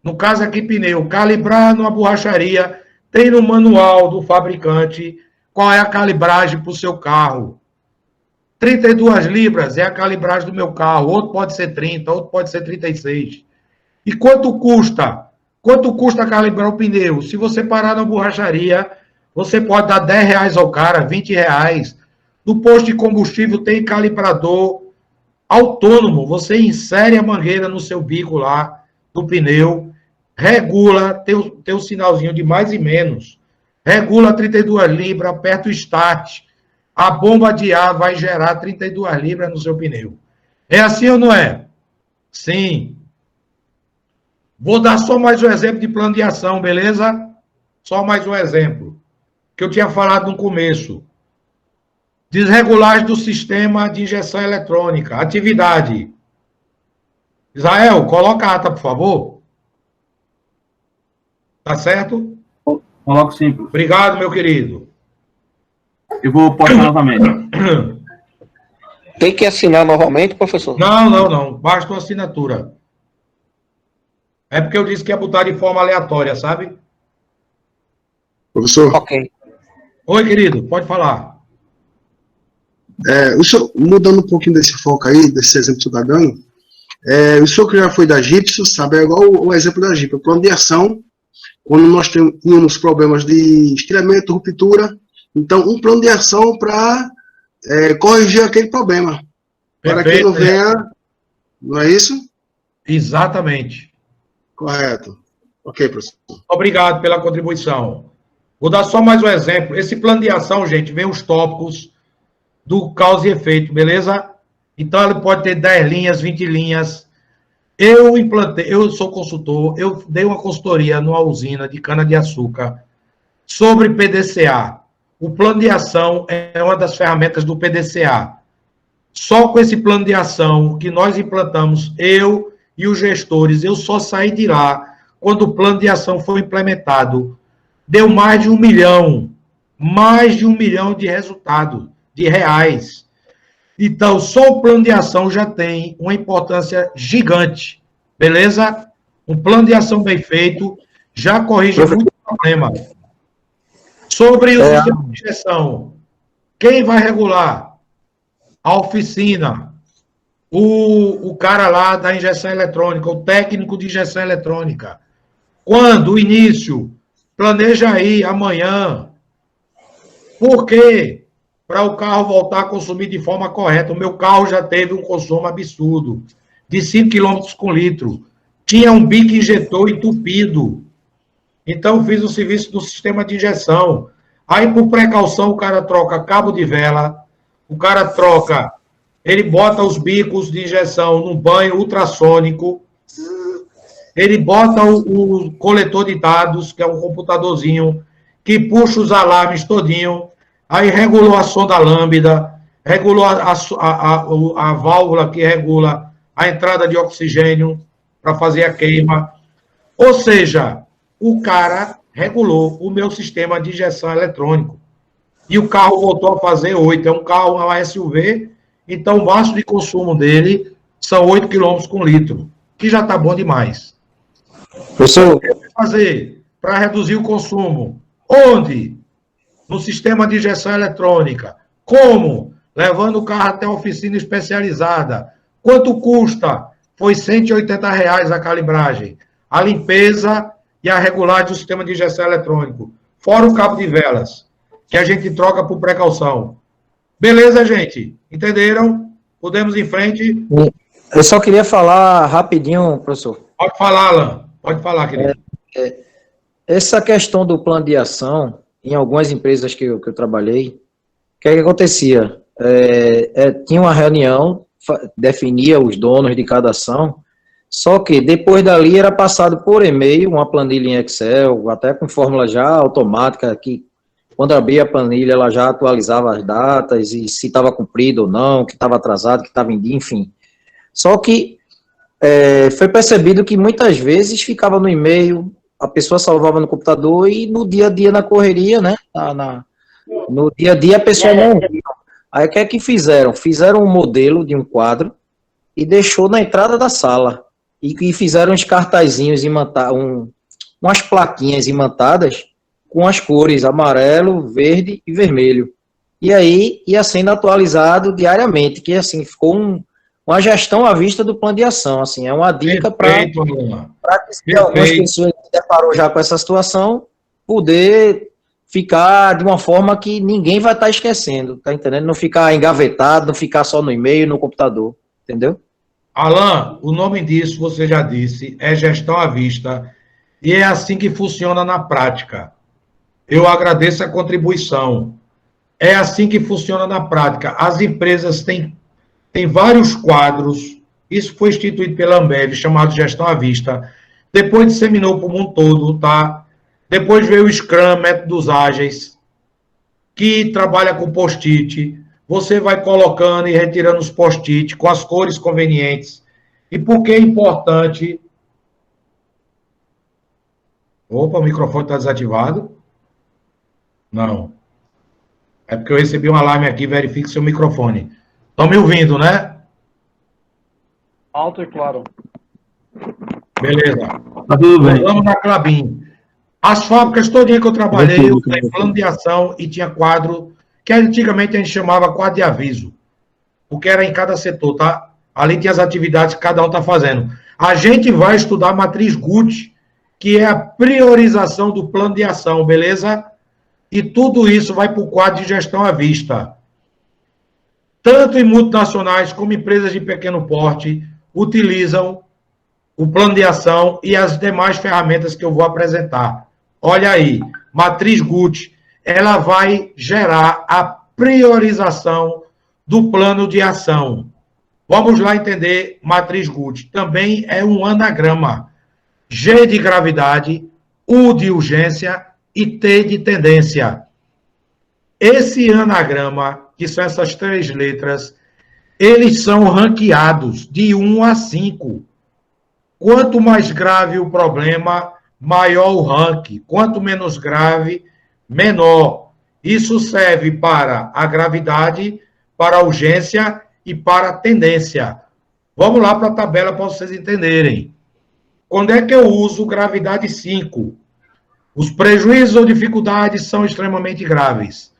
No caso aqui, pneu, calibrar numa borracharia, tem no manual do fabricante qual é a calibragem para o seu carro. 32 libras é a calibragem do meu carro, outro pode ser 30, outro pode ser 36. E quanto custa? Quanto custa calibrar o pneu? Se você parar na borracharia, você pode dar R$10 ao cara, R$20. No posto de combustível tem calibrador autônomo. Você insere a mangueira no seu bico lá, do pneu, regula, tem o sinalzinho de mais e menos. Regula 32 libras, aperta o start. A bomba de ar vai gerar 32 libras no seu pneu. É assim ou não é? Sim. Vou dar só mais um exemplo de plano de ação, beleza? Só mais um exemplo. Que eu tinha falado no começo. Desregulagem do sistema de injeção eletrônica. Atividade. Israel, coloca a ata, por favor. Tá certo? Coloco sim, professor. Obrigado, meu querido. Eu vou postar novamente. Tem que assinar novamente, professor? Não. Basta uma assinatura. É porque eu disse que ia botar de forma aleatória, sabe? Professor, Ok. Oi, querido, pode falar. o senhor, mudando um pouquinho desse foco aí, desse exemplo que o senhor está dando, o senhor que já foi da GIPSO, sabe, é igual o exemplo da GIPSO, o plano de ação, quando nós tínhamos problemas de estiramento, ruptura, então um plano de ação para corrigir aquele problema, para que não venha, não é isso? Exatamente. Correto. Ok, professor. Obrigado pela contribuição. Vou dar só mais um exemplo. Esse plano de ação, gente, vem os tópicos do causa e efeito, beleza? Então, ele pode ter 10 linhas, 20 linhas. Eu sou consultor, eu dei uma consultoria numa usina de cana-de-açúcar sobre PDCA. O plano de ação é uma das ferramentas do PDCA. Só com esse plano de ação que nós implantamos, eu e os gestores, eu só saí de lá quando o plano de ação foi implementado. Deu mais de 1 milhão de resultado, de reais. Então, só o plano de ação já tem uma importância gigante, beleza? Um plano de ação bem feito já corrige muito problema. Sobre o sistema de injeção, quem vai regular? A oficina, o cara lá da injeção eletrônica, o técnico de injeção eletrônica. Quando? O início. Planeja aí, amanhã. Por quê? Para o carro voltar a consumir de forma correta. O meu carro já teve um consumo absurdo, de 5 km por litro. Tinha um bico injetor entupido. Então, fiz o serviço do sistema de injeção. Aí, por precaução, o cara troca cabo de vela, o cara troca, ele bota os bicos de injeção no banho ultrassônico, ele bota o coletor de dados, que é um computadorzinho, que puxa os alarmes todinho, aí regulou a sonda lambda, regulou a válvula que regula a entrada de oxigênio para fazer a queima. Ou seja, o cara regulou o meu sistema de injeção eletrônico. E o carro voltou a fazer 8. É um carro, uma SUV, então o máximo de consumo dele são 8 km por litro, que já está bom demais. Professor, O que fazer para reduzir o consumo? Onde? No sistema de injeção eletrônica. Como? Levando o carro até a oficina especializada. Quanto custa? Foi R$180 a calibragem. A limpeza e a regulagem do sistema de injeção eletrônico. Fora o cabo de velas, que a gente troca por precaução. Beleza, gente? Entenderam? Podemos ir em frente? Eu só queria falar rapidinho, professor. Pode falar, Alan. Pode falar, querido. Essa questão do plano de ação, em algumas empresas que eu trabalhei, o que é que acontecia? Tinha uma reunião, definia os donos de cada ação, só que depois dali era passado por e-mail, uma planilha em Excel, até com fórmula já automática, que quando abria a planilha, ela já atualizava as datas e se estava cumprido ou não, que estava atrasado, que estava em dia, enfim. Só que foi percebido que muitas vezes ficava no e-mail, a pessoa salvava no computador e no dia a dia, na correria, né? No dia a dia a pessoa não viu. Aí o que é que fizeram? Fizeram um modelo de um quadro e deixou na entrada da sala. E fizeram uns cartazinhos, umas plaquinhas imantadas com as cores amarelo, verde e vermelho. E aí ia sendo atualizado diariamente, que assim ficou uma gestão à vista do plano de ação. Assim, é uma dica para que se algumas pessoas se deparou já com essa situação, poder ficar de uma forma que ninguém vai estar esquecendo, tá entendendo? Não ficar engavetado, não ficar só no e-mail, no computador, entendeu? Alan, o nome disso, você já disse, é gestão à vista, e é assim que funciona na prática. Eu agradeço a contribuição. É assim que funciona na prática. As empresas têm vários quadros, isso foi instituído pela Ambev, chamado gestão à vista, depois disseminou para o mundo todo, tá? Depois veio o Scrum, métodos ágeis, que trabalha com post-it. Você vai colocando e retirando os post-it com as cores convenientes. E por que é importante... Opa, o microfone está desativado? Não. É porque eu recebi um alarme aqui, verifique seu microfone. Estão me ouvindo, né? Alto e claro. Beleza. Tá tudo bem. Vamos na Clabin. As fábricas, todo dia que eu trabalhei, eu tinha plano de ação e tinha quadro, que antigamente a gente chamava quadro de aviso, porque era em cada setor, tá? Ali tinha as atividades que cada um está fazendo. A gente vai estudar a matriz Gucci, que é a priorização do plano de ação, beleza? E tudo isso vai para o quadro de gestão à vista. Tanto em multinacionais como empresas de pequeno porte utilizam o plano de ação e as demais ferramentas que eu vou apresentar. Olha aí, matriz Gucci, ela vai gerar a priorização do plano de ação. Vamos lá entender matriz Gucci. Também é um anagrama. G de gravidade, U de urgência e T de tendência. Esse anagrama, que são essas 3 letras, eles são ranqueados de 1 a 5. Quanto mais grave o problema, maior o ranking. Quanto menos grave, menor. Isso serve para a gravidade, para a urgência e para a tendência. Vamos lá para a tabela para vocês entenderem. Quando é que eu uso gravidade 5? Os prejuízos ou dificuldades são extremamente graves.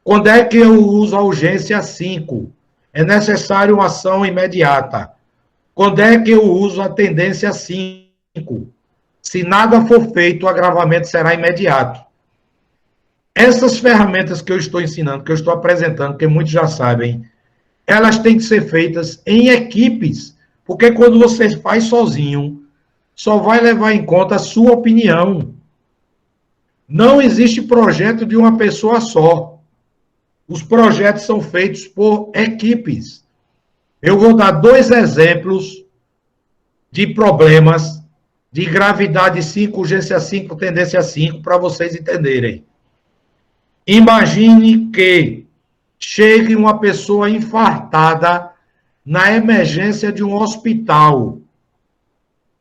Quando é que eu uso a urgência 5? É necessário uma ação imediata. Quando é que eu uso a tendência 5? Se nada for feito, o agravamento será imediato. Essas ferramentas que eu estou ensinando, que eu estou apresentando, que muitos já sabem, elas têm que ser feitas em equipes, porque quando você faz sozinho, só vai levar em conta a sua opinião. Não existe projeto de uma pessoa só. Os projetos são feitos por equipes. Eu vou dar 2 exemplos de problemas de gravidade 5, urgência 5, tendência 5, para vocês entenderem. Imagine que chegue uma pessoa infartada na emergência de um hospital.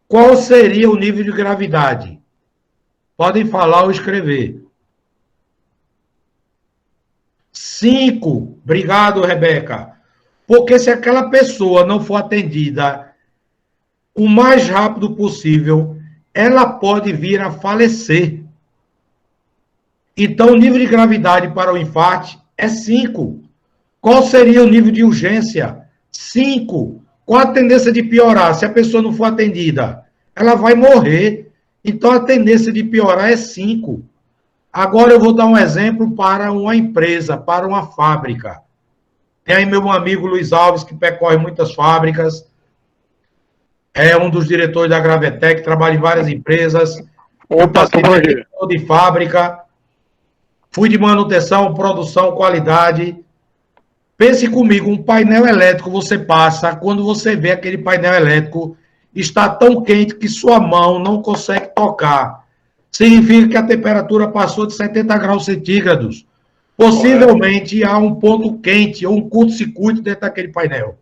Qual seria o nível de gravidade? Podem falar ou escrever. 5. Obrigado, Rebeca. Porque se aquela pessoa não for atendida o mais rápido possível, ela pode vir a falecer. Então, o nível de gravidade para o infarto é 5. Qual seria o nível de urgência? 5. Qual a tendência de piorar? Se a pessoa não for atendida, ela vai morrer. Então, a tendência de piorar é 5. Agora, eu vou dar um exemplo para uma empresa, para uma fábrica. Tem aí meu amigo Luiz Alves, que percorre muitas fábricas. É um dos diretores da Gravetec, trabalha em várias empresas. Eu passei de fábrica. Fui de manutenção, produção, qualidade. Pense comigo, um painel elétrico você passa, quando você vê aquele painel elétrico, está tão quente que sua mão não consegue tocar. significa que a temperatura passou de 70 graus centígrados. Possivelmente há um ponto quente ou um curto-circuito dentro daquele painel.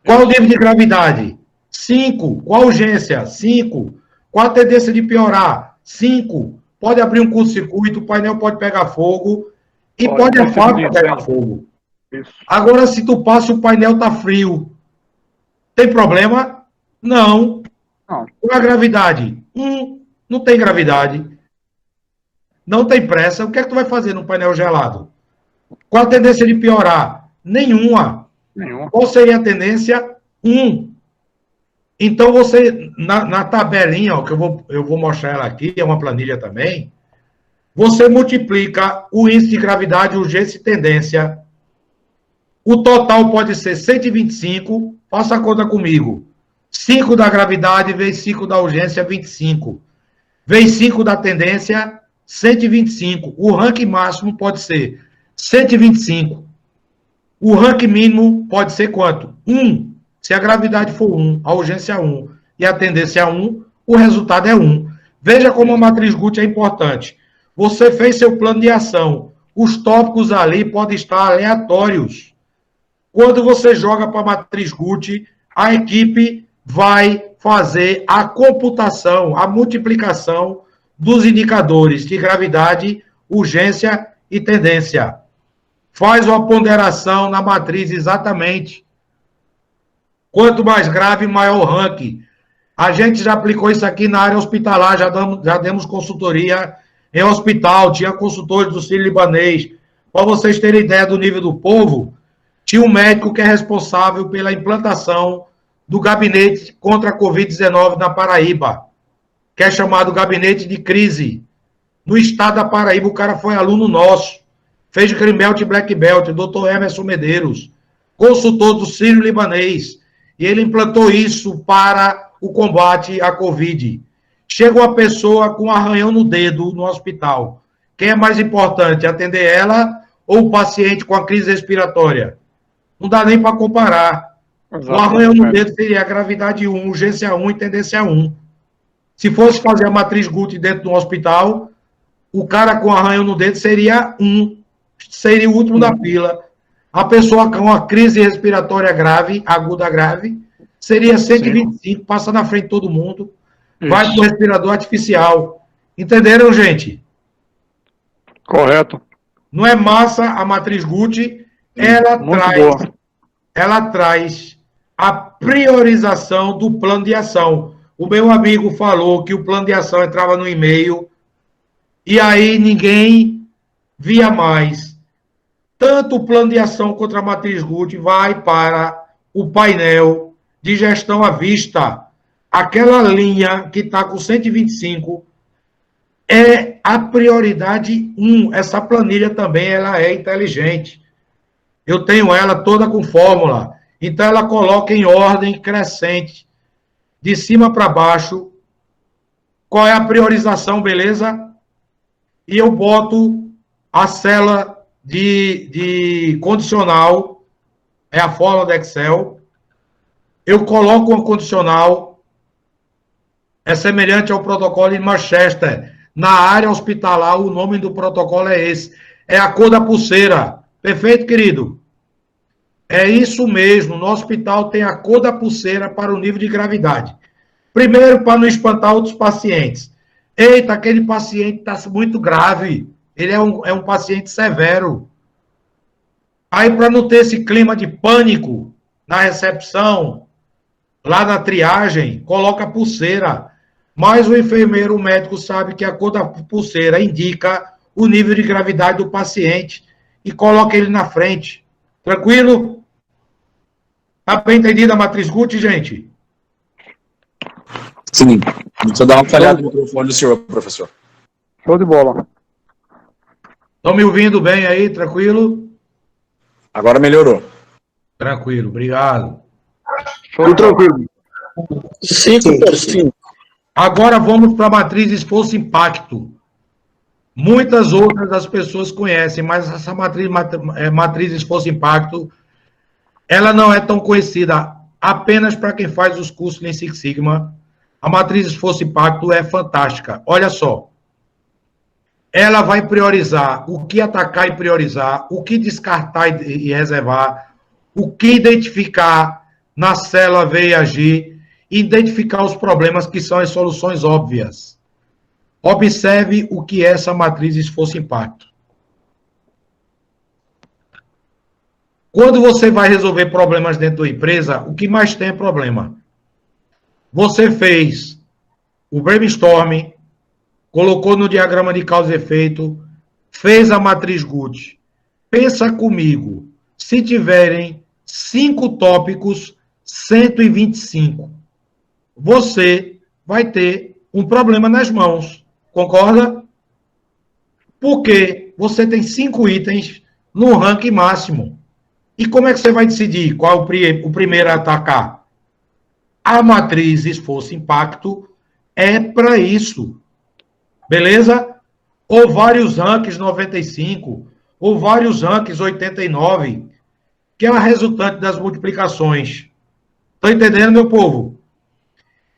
Qual o nível de gravidade? 5. Qual a urgência? 5. Qual a tendência de piorar? 5. Pode abrir um curto-circuito, o painel pode pegar fogo e pode a fábrica pegar fogo. Isso. Agora, se tu passa e o painel está frio, tem problema? Não. Não. Qual a gravidade? Não tem gravidade. Não tem pressa. O que é que tu vai fazer num painel gelado? Qual a tendência de piorar? Nenhuma. Qual seria a tendência? 1. Então, você, na tabelinha, ó, que eu vou mostrar ela aqui, é uma planilha também, você multiplica o índice de gravidade, urgência e tendência. O total pode ser 125, faça a conta comigo. 5 da gravidade vezes 5 da urgência, 25. Vezes 5 da tendência, 125. O ranking máximo pode ser 125. O ranking mínimo pode ser quanto? 1. Se a gravidade for 1, a urgência é 1 e a tendência é 1, o resultado é 1. Veja como a matriz Guth é importante. Você fez seu plano de ação. Os tópicos ali podem estar aleatórios. Quando você joga para a matriz Guth, a equipe vai fazer a computação, a multiplicação dos indicadores de gravidade, urgência e tendência. Faz uma ponderação na matriz exatamente. Quanto mais grave, maior o ranking. A gente já aplicou isso aqui na área hospitalar, já demos consultoria em hospital, tinha consultores do Sírio-Libanês. Para vocês terem ideia do nível do povo, tinha um médico que é responsável pela implantação do gabinete contra a Covid-19 na Paraíba, que é chamado Gabinete de Crise. No estado da Paraíba, o cara foi aluno nosso, fez Green Belt e Black Belt, Dr. Emerson Medeiros, consultor do Sírio-Libanês, e ele implantou isso para o combate à Covid. Chega uma pessoa com um arranhão no dedo no hospital. Quem é mais importante, atender ela ou o paciente com a crise respiratória? Não dá nem para comparar. O arranhão no dedo seria a gravidade 1, urgência 1 e tendência 1. Se fosse fazer a matriz Guth dentro do hospital, o cara com arranhão no dedo seria 1. Seria o último da fila. A pessoa com uma crise respiratória grave, aguda grave, seria 125, passa na frente de todo mundo, vai para o respirador artificial. Entenderam, gente? Correto. Não é massa a matriz Guth, ela traz a priorização do plano de ação. O meu amigo falou que o plano de ação entrava no e-mail e aí ninguém via mais. Tanto o plano de ação contra a matriz Guth vai para o painel de gestão à vista. Aquela linha que está com 125 é a prioridade 1. Essa planilha também ela é inteligente. Eu tenho ela toda com fórmula. Então, ela coloca em ordem crescente, de cima para baixo, qual é a priorização, beleza? E eu boto a célula de condicional, é a fórmula do Excel. Eu coloco uma condicional, é semelhante ao protocolo de Manchester. Na área hospitalar, o nome do protocolo é esse. É a cor da pulseira. Perfeito, querido? É isso mesmo. No hospital tem a cor da pulseira para o nível de gravidade. Primeiro, para não espantar outros pacientes. Eita, aquele paciente está muito grave. Ele é um paciente severo. Aí, para não ter esse clima de pânico na recepção, lá na triagem, coloca a pulseira. Mas o enfermeiro, o médico, sabe que a cor da pulseira indica o nível de gravidade do paciente e coloca ele na frente. Tranquilo? Tá bem entendida a matriz Guth, gente? Sim. Deixa eu dar uma falhada no microfone do senhor, professor. Show de bola. Estão me ouvindo bem aí? Tranquilo? Agora melhorou. Tranquilo, obrigado. Tudo tranquilo. 5%. Agora vamos para a matriz esforço-impacto. Muitas outras das pessoas conhecem, mas essa matriz esforço-impacto, ela não é tão conhecida apenas para quem faz os cursos em Six Sigma. A matriz esforço-impacto é fantástica. Olha só. ela vai priorizar o que atacar e priorizar, o que descartar e reservar, o que identificar na célula ver e agir, identificar os problemas que são as soluções óbvias. Observe o que é essa matriz esforço-impacto. Quando você vai resolver problemas dentro da empresa, o que mais tem é problema. Você fez o brainstorming, colocou no diagrama de causa e efeito, fez a matriz Gut. Pensa comigo, se tiverem 5 tópicos, 125, você vai ter um problema nas mãos. Concorda? Porque você tem 5 itens no ranking máximo. E como é que você vai decidir qual é o primeiro a atacar? A matriz esforço-impacto é para isso. Beleza? Ou vários rankings 95, ou vários rankings 89, que é a resultante das multiplicações. Estão entendendo, meu povo?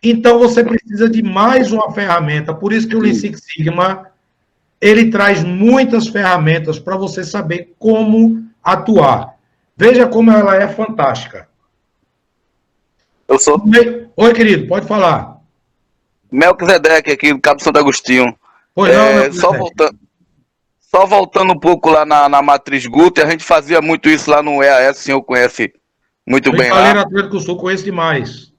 Então, você precisa de mais uma ferramenta. Por isso que o Lean Six Sigma, ele traz muitas ferramentas para você saber como atuar. Veja como ela é fantástica. Eu sou Oi, querido, pode falar. Melquisedeque aqui do Cabo Santo Agostinho. Pois não, Só voltando um pouco lá na Matriz Gut, a gente fazia muito isso lá no EAS, o senhor conhece muito bem lá. Estaleiro Atlético Sul, conheço demais.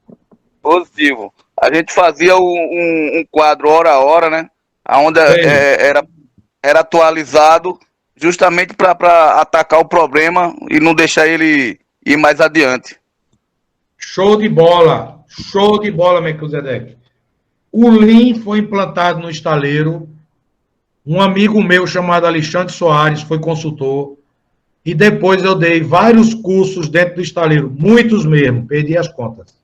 Positivo. A gente fazia um quadro hora a hora, né? Onde era atualizado justamente para atacar o problema e não deixar ele ir mais adiante. Show de bola, Melquisedeque. O Lean foi implantado no estaleiro. Um amigo meu chamado Alexandre Soares foi consultor. E depois eu dei vários cursos dentro do estaleiro, muitos mesmo, perdi as contas.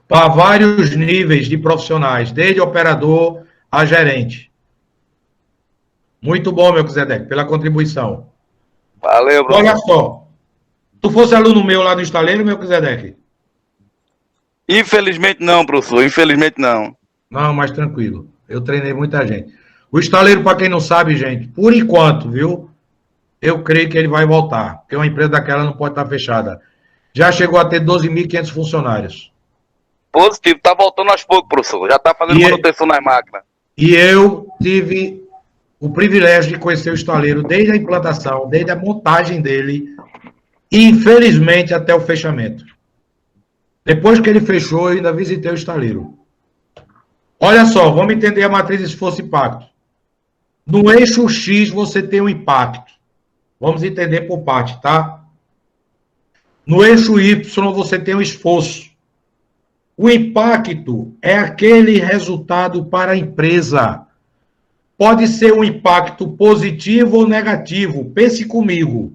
Para vários níveis de profissionais, desde operador a gerente. Muito bom, Melquisedeque, pela contribuição. Valeu, Bruno. Olha só, tu fosse aluno meu lá no estaleiro, Melquisedeque? Infelizmente não, professor, infelizmente não. Não, mas tranquilo. Eu treinei muita gente. O estaleiro, para quem não sabe, gente, por enquanto, viu? Eu creio que ele vai voltar, porque uma empresa daquela não pode estar fechada. Já chegou a ter 12.500 funcionários. Positivo, tá voltando aos poucos, professor. Já tá fazendo manutenção nas máquinas. E eu tive o privilégio de conhecer o estaleiro desde a implantação, desde a montagem dele, e infelizmente até o fechamento. Depois que ele fechou, eu ainda visitei o estaleiro. Olha só, vamos entender a matriz esforço-impacto. No eixo X, você tem um impacto. Vamos entender por parte, tá? No eixo Y, você tem um esforço. O impacto é aquele resultado para a empresa. Pode ser um impacto positivo ou negativo. Pense comigo.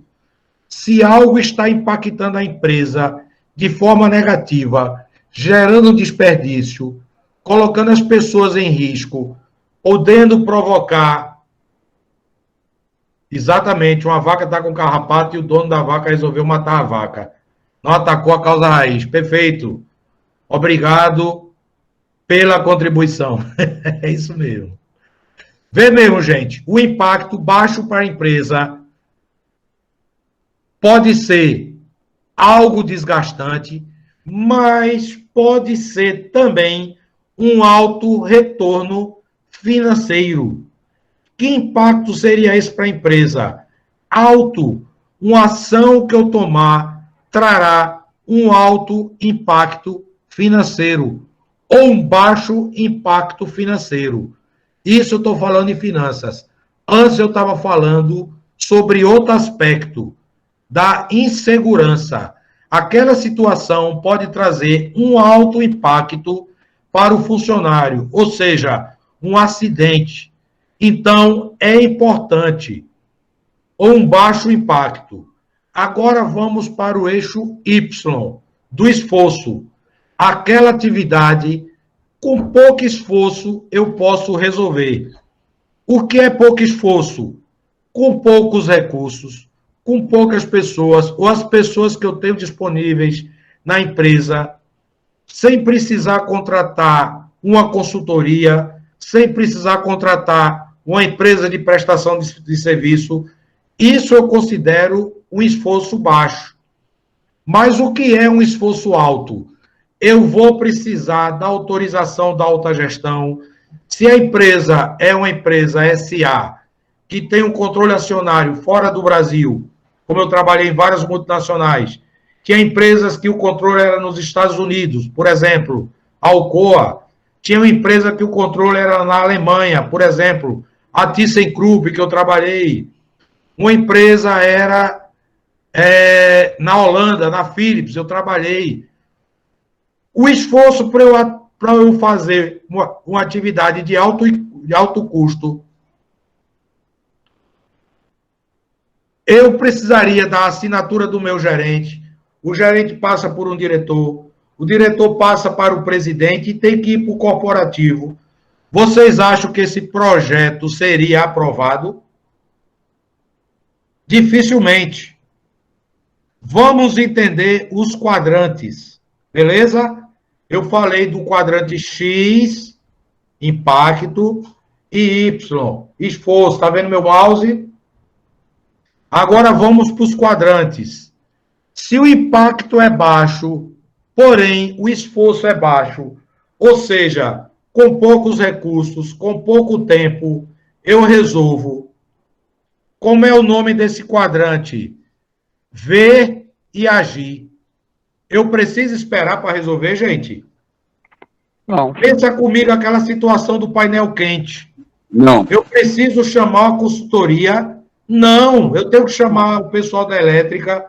Se algo está impactando a empresa de forma negativa, gerando desperdício, colocando as pessoas em risco, podendo provocar, exatamente, uma vaca está com carrapato e o dono da vaca resolveu matar a vaca. Não atacou a causa raiz. Perfeito. Obrigado pela contribuição. É isso mesmo. Vê mesmo, gente, o impacto baixo para a empresa pode ser algo desgastante, mas pode ser também um alto retorno financeiro. Que impacto seria esse para a empresa? Alto. Uma ação que eu tomar trará um alto impacto financeiro ou um baixo impacto financeiro. Isso eu estou falando em finanças. Antes eu estava falando sobre outro aspecto da insegurança. Aquela situação pode trazer um alto impacto para o funcionário, ou seja, um acidente. Então, é importante, ou um baixo impacto. Agora vamos para o eixo Y, do esforço. Aquela atividade, com pouco esforço, eu posso resolver. O que é pouco esforço? Com poucos recursos, com poucas pessoas, ou as pessoas que eu tenho disponíveis na empresa, sem precisar contratar uma consultoria, sem precisar contratar uma empresa de prestação de serviço. Isso eu considero um esforço baixo. Mas o que é um esforço alto? Eu vou precisar da autorização da alta gestão. Se a empresa é uma empresa SA, que tem um controle acionário fora do Brasil, como eu trabalhei em várias multinacionais, tinha empresas que o controle era nos Estados Unidos, por exemplo, a Alcoa. Tinha uma empresa que o controle era na Alemanha, por exemplo, a ThyssenKrupp, que eu trabalhei. Uma empresa era na Holanda, na Philips, eu trabalhei. O esforço para eu fazer uma atividade de alto custo, eu precisaria da assinatura do meu gerente, o gerente passa por um diretor, o diretor passa para o presidente e tem que ir para o corporativo. Vocês acham que esse projeto seria aprovado? Dificilmente. Vamos entender os quadrantes, beleza? Eu falei do quadrante X, impacto, e Y, esforço. Está vendo meu mouse? Agora vamos para os quadrantes. Se o impacto é baixo, porém o esforço é baixo, ou seja, com poucos recursos, com pouco tempo, eu resolvo. Como é o nome desse quadrante? Ver e agir. Eu preciso esperar para resolver, gente? Não. Pensa comigo aquela situação do painel quente. Não. Eu preciso chamar uma consultoria? Não, eu tenho que chamar o pessoal da elétrica.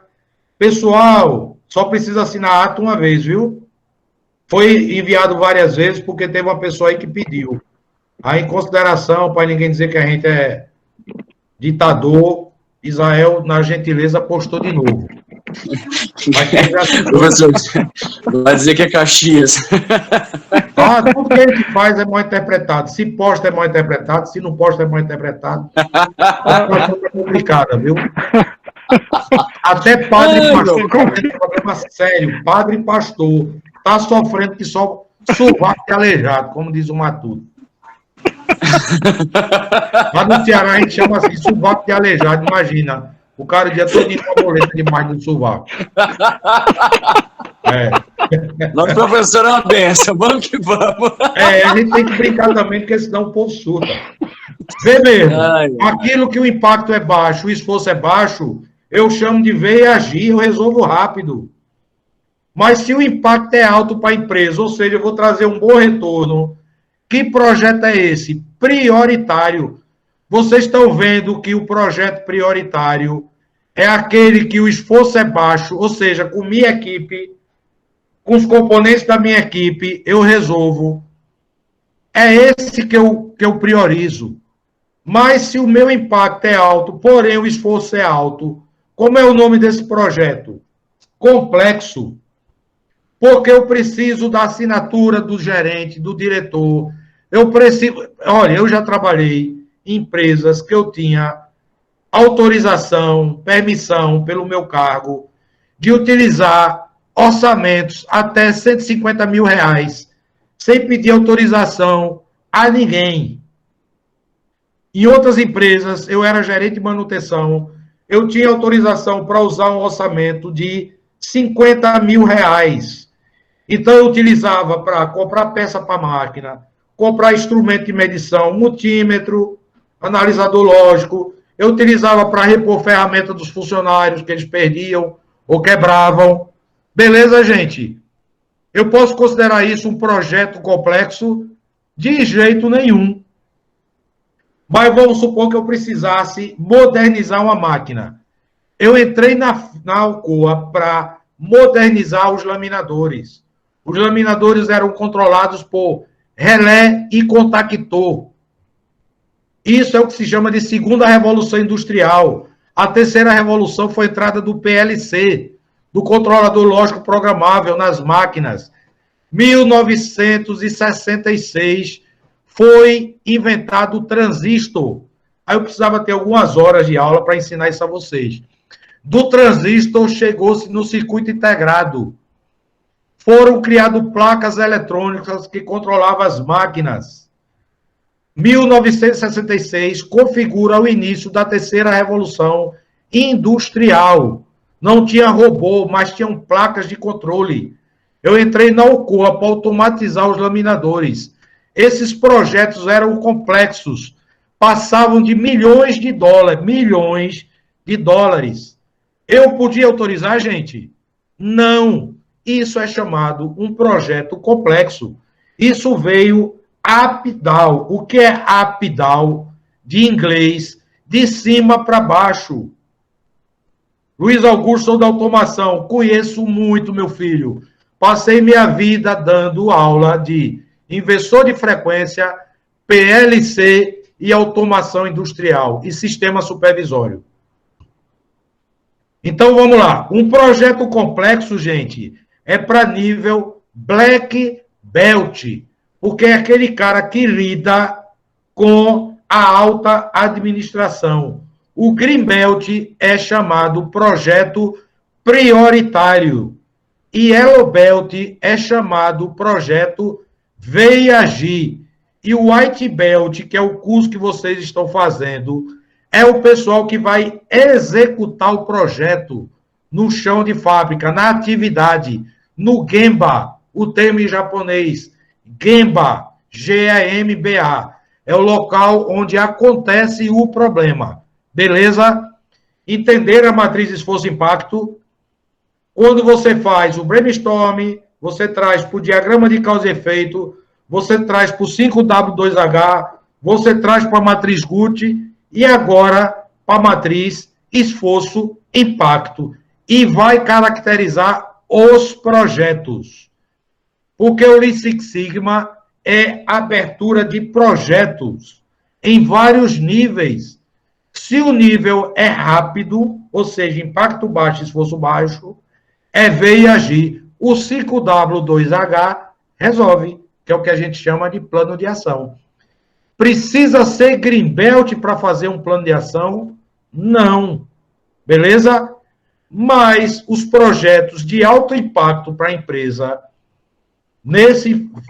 Pessoal, só precisa assinar ato uma vez, viu? Foi enviado várias vezes porque teve uma pessoa aí que pediu. Aí, em consideração, para ninguém dizer que a gente é ditador, Israel, na gentileza, postou de novo. Professor, vai dizer que é Caxias. Tudo que a gente faz é mal interpretado. Se posta é mal interpretado, se não posta é mal interpretado. A situação é complicada, viu? Até padre e pastor tem um problema sério. Padre e pastor está sofrendo que só sovaco de aleijado, como diz o Matuto. Lá no Ceará a gente chama assim, sovaco de aleijado, imagina. O cara o dia todo com a boleta demais do sovaco. Nosso professor é uma benção, vamos que vamos. A gente tem que brincar também, porque senão o povo surta. Vê mesmo, aquilo que o impacto é baixo, o esforço é baixo, eu chamo de ver e agir, eu resolvo rápido. Mas se o impacto é alto para a empresa, ou seja, eu vou trazer um bom retorno, que projeto é esse? Prioritário. Vocês estão vendo que o projeto prioritário é aquele que o esforço é baixo, ou seja, com minha equipe, com os componentes da minha equipe, eu resolvo. É esse que eu priorizo. Mas se o meu impacto é alto, porém o esforço é alto, como é o nome desse projeto? Complexo. Porque eu preciso da assinatura do gerente, do diretor. Eu preciso... Olha, eu já trabalhei em empresas que eu tinha autorização, permissão pelo meu cargo de utilizar orçamentos até 150 mil reais, sem pedir autorização a ninguém. Em outras empresas, eu era gerente de manutenção, eu tinha autorização para usar um orçamento de 50 mil reais. Então, eu utilizava para comprar peça para máquina, comprar instrumento de medição, multímetro, analisador lógico, eu utilizava para repor ferramenta dos funcionários que eles perdiam ou quebravam. Beleza, gente? Eu posso considerar isso um projeto complexo? De jeito nenhum. Mas vamos supor que eu precisasse modernizar uma máquina. Eu entrei na Alcoa para modernizar os laminadores. Os laminadores eram controlados por relé e contactor. Isso é o que se chama de segunda revolução industrial. A terceira revolução foi a entrada do PLC, do controlador lógico programável nas máquinas. 1966 foi inventado o transistor. Aí eu precisava ter algumas horas de aula para ensinar isso a vocês. Do transistor chegou-se no circuito integrado. Foram criadas placas eletrônicas que controlavam as máquinas. 1966 configura o início da terceira revolução industrial. Não tinha robô, mas tinham placas de controle. Eu entrei na Alcoa para automatizar os laminadores. Esses projetos eram complexos, passavam de milhões de dólares. Eu podia autorizar, gente? Não. Isso é chamado um projeto complexo. Isso veio up-down. O que é up-down? De inglês, de cima para baixo. Luiz Augusto, sou da automação. Conheço muito, meu filho. Passei minha vida dando aula de inversor de frequência, PLC e automação industrial e sistema supervisório. Então, vamos lá. Um projeto complexo, gente, é para nível Black Belt, porque é aquele cara que lida com a alta administração. O Green Belt é chamado projeto prioritário e Yellow Belt é chamado projeto VIAG. E o White Belt, que é o curso que vocês estão fazendo, é o pessoal que vai executar o projeto no chão de fábrica, na atividade, no Gemba, o termo em japonês, Gemba, G-E-M-B-A, é o local onde acontece o problema. Beleza? Entender a matriz esforço-impacto. Quando você faz o brainstorm, você traz para o diagrama de causa e efeito, você traz para o 5W2H, você traz para a matriz GUT e agora para a matriz esforço-impacto. E vai caracterizar os projetos. Porque o Lean Six Sigma é abertura de projetos em vários níveis. Se o nível é rápido, ou seja, impacto baixo, esforço baixo, é VIAG. O 5W2H resolve, que é o que a gente chama de plano de ação. Precisa ser Greenbelt para fazer um plano de ação? Não. Beleza? Mas os projetos de alto impacto para a empresa,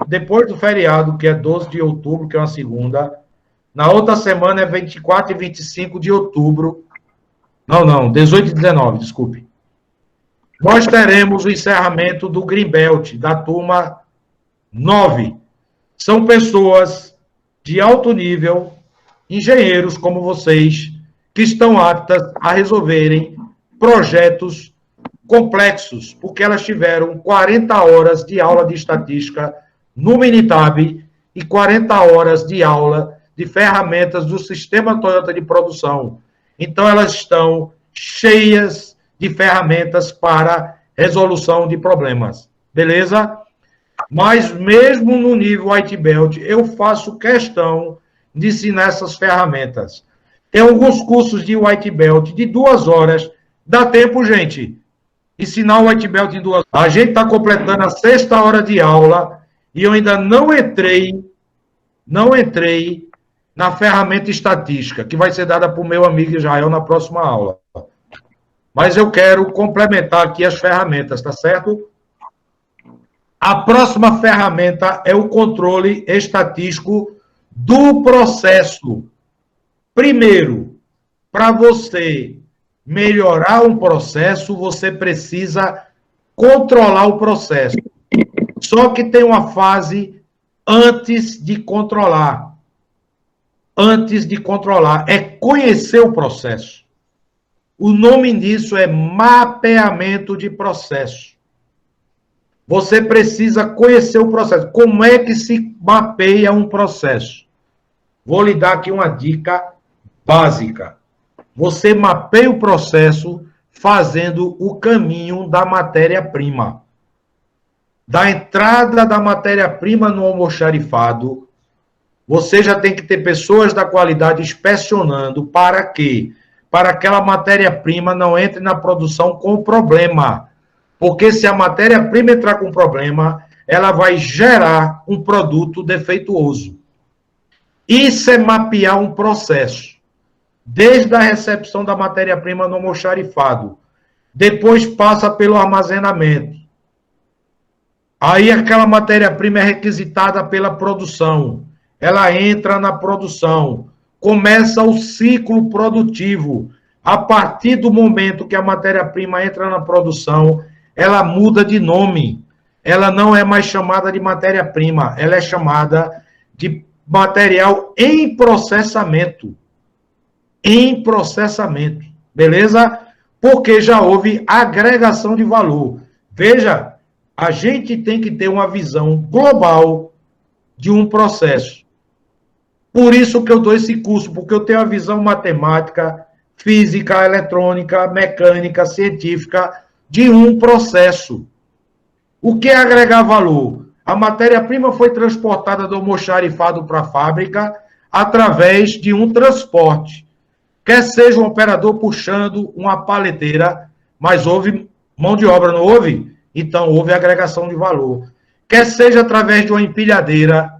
depois do feriado, que é 12 de outubro, que é uma segunda, na outra semana é 24 e 25 de outubro. Não, 18 e 19, desculpe. Nós teremos o encerramento do Greenbelt, da turma 9. São pessoas de alto nível, engenheiros como vocês, que estão aptas a resolverem projetos complexos, porque elas tiveram 40 horas de aula de estatística no Minitab e 40 horas de aula de ferramentas do sistema Toyota de produção. Então, elas estão cheias de ferramentas para resolução de problemas. Beleza? Mas, mesmo no nível White Belt, eu faço questão de ensinar essas ferramentas. Tem alguns cursos de White Belt de 2 horas. Dá tempo, gente? Ensinar o White Belt em 2 horas. A gente está completando a 6ª hora de aula e eu ainda não entrei na ferramenta estatística, que vai ser dada para o meu amigo Israel na próxima aula. Mas eu quero complementar aqui as ferramentas, tá certo? A próxima ferramenta é o controle estatístico do processo. Primeiro, para você melhorar um processo, você precisa controlar o processo. Só que tem uma fase antes de controlar. Antes de controlar, é conhecer o processo. O nome disso é mapeamento de processo. Você precisa conhecer o processo. Como é que se mapeia um processo? Vou lhe dar aqui uma dica básica. Você mapeia o processo fazendo o caminho da matéria-prima. Da entrada da matéria-prima no almoxarifado, você já tem que ter pessoas da qualidade inspecionando para quê? Para que aquela matéria-prima não entre na produção com problema. Porque se a matéria-prima entrar com problema, ela vai gerar um produto defeituoso. Isso é mapear um processo. Desde a recepção da matéria-prima no almoxarifado. Depois passa pelo armazenamento. Aí aquela matéria-prima é requisitada pela produção. ela entra na produção, começa o ciclo produtivo. A partir do momento que a matéria-prima entra na produção, ela muda de nome. Ela não é mais chamada de matéria-prima, ela é chamada de material em processamento. Em processamento, beleza? Porque já houve agregação de valor. Veja, a gente tem que ter uma visão global de um processo. Por isso que eu dou esse curso, porque eu tenho a visão matemática, física, eletrônica, mecânica, científica de um processo. O que é agregar valor? A matéria-prima foi transportada do almoxarifado para a fábrica através de um transporte. Quer seja um operador puxando uma paleteira, mas houve mão de obra, não houve? Então houve agregação de valor. Quer seja através de uma empilhadeira.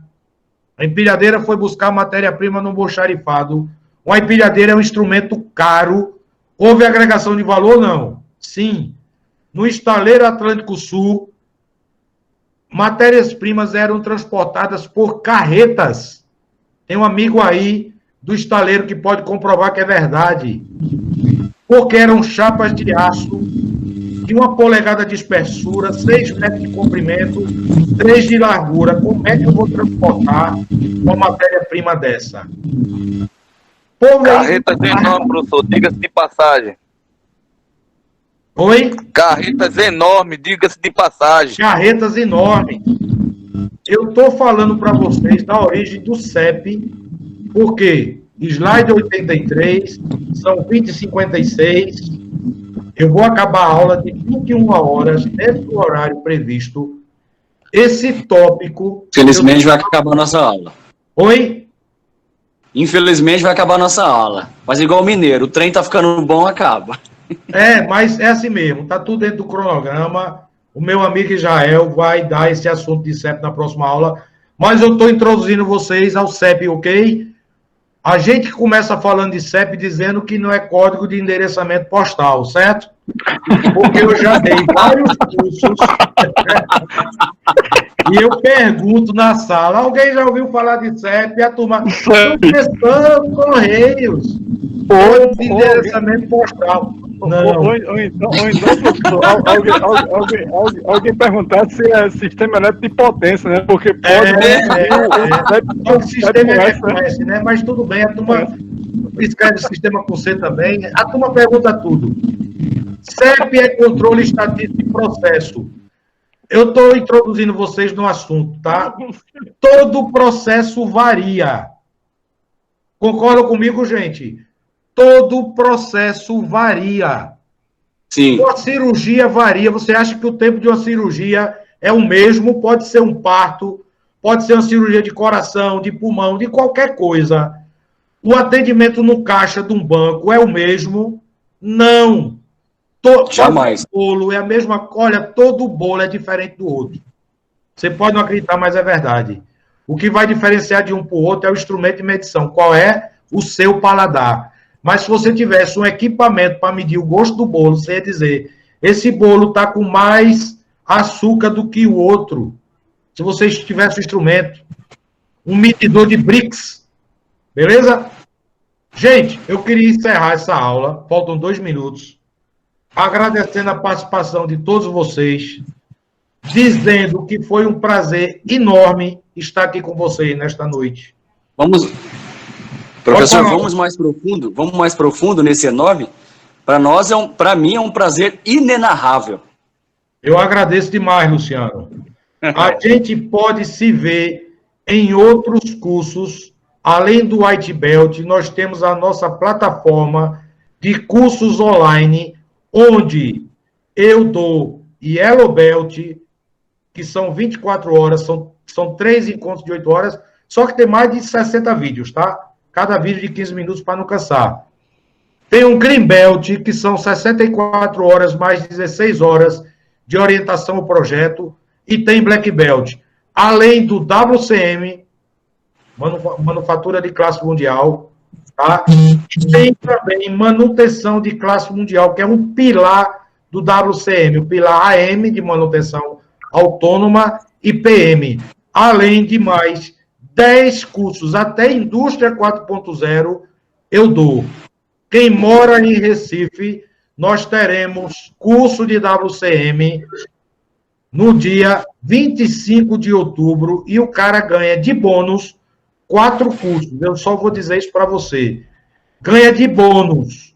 A empilhadeira foi buscar matéria-prima no almoxarifado. Uma empilhadeira é um instrumento caro. Houve agregação de valor? Não. Sim. No estaleiro Atlântico Sul, matérias-primas eram transportadas por carretas. Tem um amigo aí do estaleiro que pode comprovar que é verdade. Porque eram chapas de aço de 1 polegada de espessura, 6 metros de comprimento, 3 de largura. Como é que eu vou transportar uma matéria-prima dessa? Carretas enormes, professor, diga-se de passagem. Oi? Carretas enormes, diga-se de passagem. Carretas enormes. Eu estou falando para vocês da origem do CEP, porque slide 83, são 20h56, eu vou acabar a aula de 21 horas, dentro do horário previsto. Esse tópico... Infelizmente vai acabar a nossa aula. Oi? Infelizmente vai acabar a nossa aula. Mas igual o mineiro, o trem tá ficando bom, acaba. Mas é assim mesmo, tá tudo dentro do cronograma. O meu amigo Israel vai dar esse assunto de CEP na próxima aula, mas eu estou introduzindo vocês ao CEP, ok? A gente começa falando de CEP dizendo que não é código de endereçamento postal, certo? Porque eu já dei vários cursos e eu pergunto na sala, alguém já ouviu falar de CEP? E a turma, professor, Correios, código de endereçamento postal. Não. Ou então alguém perguntar se é sistema elétrico de potência, né? Porque pode... O sistema é frequência, né? Mas tudo bem, a turma escreve sistema com C também. A turma pergunta tudo. CEP é controle estatístico de processo. Eu estou introduzindo vocês no assunto, tá? Todo processo varia. Concordam comigo, gente? Todo processo varia. Sim. Uma cirurgia varia. Você acha que o tempo de uma cirurgia é o mesmo? Pode ser um parto, pode ser uma cirurgia de coração, de pulmão, de qualquer coisa. O atendimento no caixa de um banco é o mesmo? Não. Jamais. Todo bolo é a mesma. Olha, todo bolo é diferente do outro. Você pode não acreditar, mas é verdade. O que vai diferenciar de um para o outro é o instrumento de medição. Qual é? O seu paladar. Mas se você tivesse um equipamento para medir o gosto do bolo, você ia dizer, esse bolo está com mais açúcar do que o outro. Se você tivesse um instrumento, um medidor de Brix, beleza? Gente, eu queria encerrar essa aula, faltam 2 minutos, agradecendo a participação de todos vocês, dizendo que foi um prazer enorme estar aqui com vocês nesta noite. Professor, vamos mais profundo nesse E9? Para mim é um prazer inenarrável. Eu agradeço demais, Luciano. A gente pode se ver em outros cursos, além do White Belt, nós temos a nossa plataforma de cursos online, onde eu dou Yellow Belt, que são 24 horas, são 3 encontros de 8 horas, só que tem mais de 60 vídeos, tá? Cada vídeo de 15 minutos para não cansar. Tem um Green Belt, que são 64 horas mais 16 horas de orientação ao projeto, e tem Black Belt. Além do WCM, Manufatura de Classe Mundial, tá? Tem também Manutenção de Classe Mundial, que é um pilar do WCM, o pilar AM, de manutenção autônoma, e PM. Além de mais 10 cursos, até Indústria 4.0, eu dou. Quem mora em Recife, nós teremos curso de WCM no dia 25 de outubro e o cara ganha de bônus 4 cursos. Eu só vou dizer isso para você. Ganha de bônus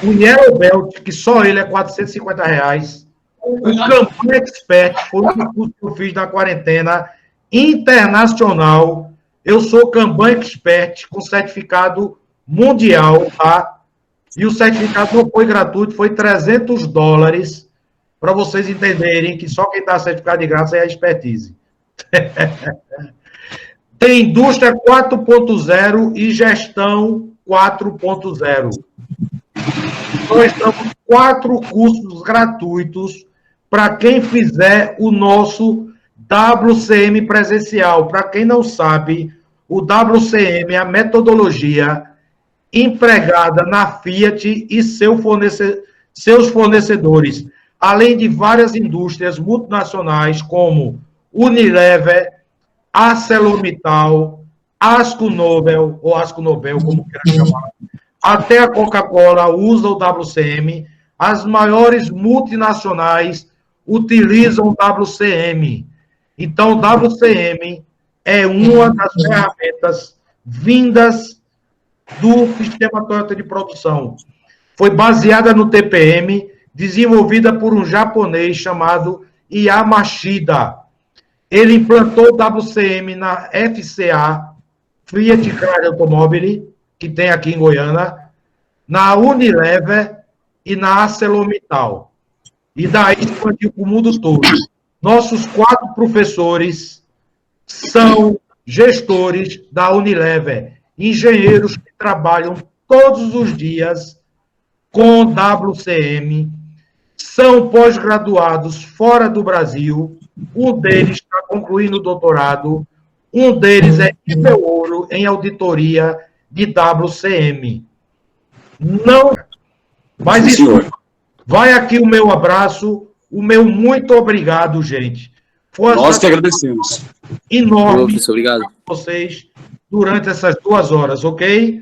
o Yellow Belt, que só ele é R$450. O Kanban Expert foi o curso que eu fiz na quarentena internacional. Eu sou Kanban Expert com certificado mundial, tá? E o certificado não foi gratuito, foi $300, para vocês entenderem que só quem dá certificado de graça é a expertise. Tem Indústria 4.0 e Gestão 4.0. Nós estamos 4 cursos gratuitos para quem fizer o nosso WCM presencial. Para quem não sabe, o WCM é a metodologia empregada na Fiat e seus fornecedores, além de várias indústrias multinacionais como Unilever, ArcelorMittal, Asco Nobel, ou Asco Nobel, como queira chamar, até a Coca-Cola usa o WCM, as maiores multinacionais utilizam o WCM. Então, o WCM é uma das ferramentas vindas do sistema Toyota de produção. Foi baseada no TPM, desenvolvida por um japonês chamado Yamashita. Ele implantou o WCM na FCA, Fiat Chrysler Automobile, que tem aqui em Goiânia, na Unilever e na ArcelorMittal. E daí expandiu para o mundo todo. Nossos 4 professores são gestores da Unilever, engenheiros que trabalham todos os dias com WCM, são pós-graduados fora do Brasil, um deles está concluindo o doutorado, um deles é nível ouro em auditoria de WCM. Não, mas Sim, isso, senhor. vai aqui o meu abraço, o meu muito obrigado, gente. Foi uma Nós que agradecemos. enorme Professor, obrigado. vocês durante essas 2 horas, ok?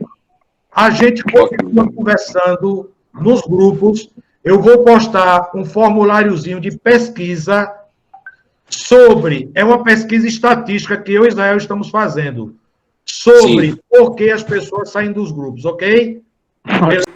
A gente continua conversando nos grupos. Eu vou postar um formuláriozinho de pesquisa sobre... É uma pesquisa estatística que eu e Israel estamos fazendo. Sobre por que as pessoas saem dos grupos, ok? Sim.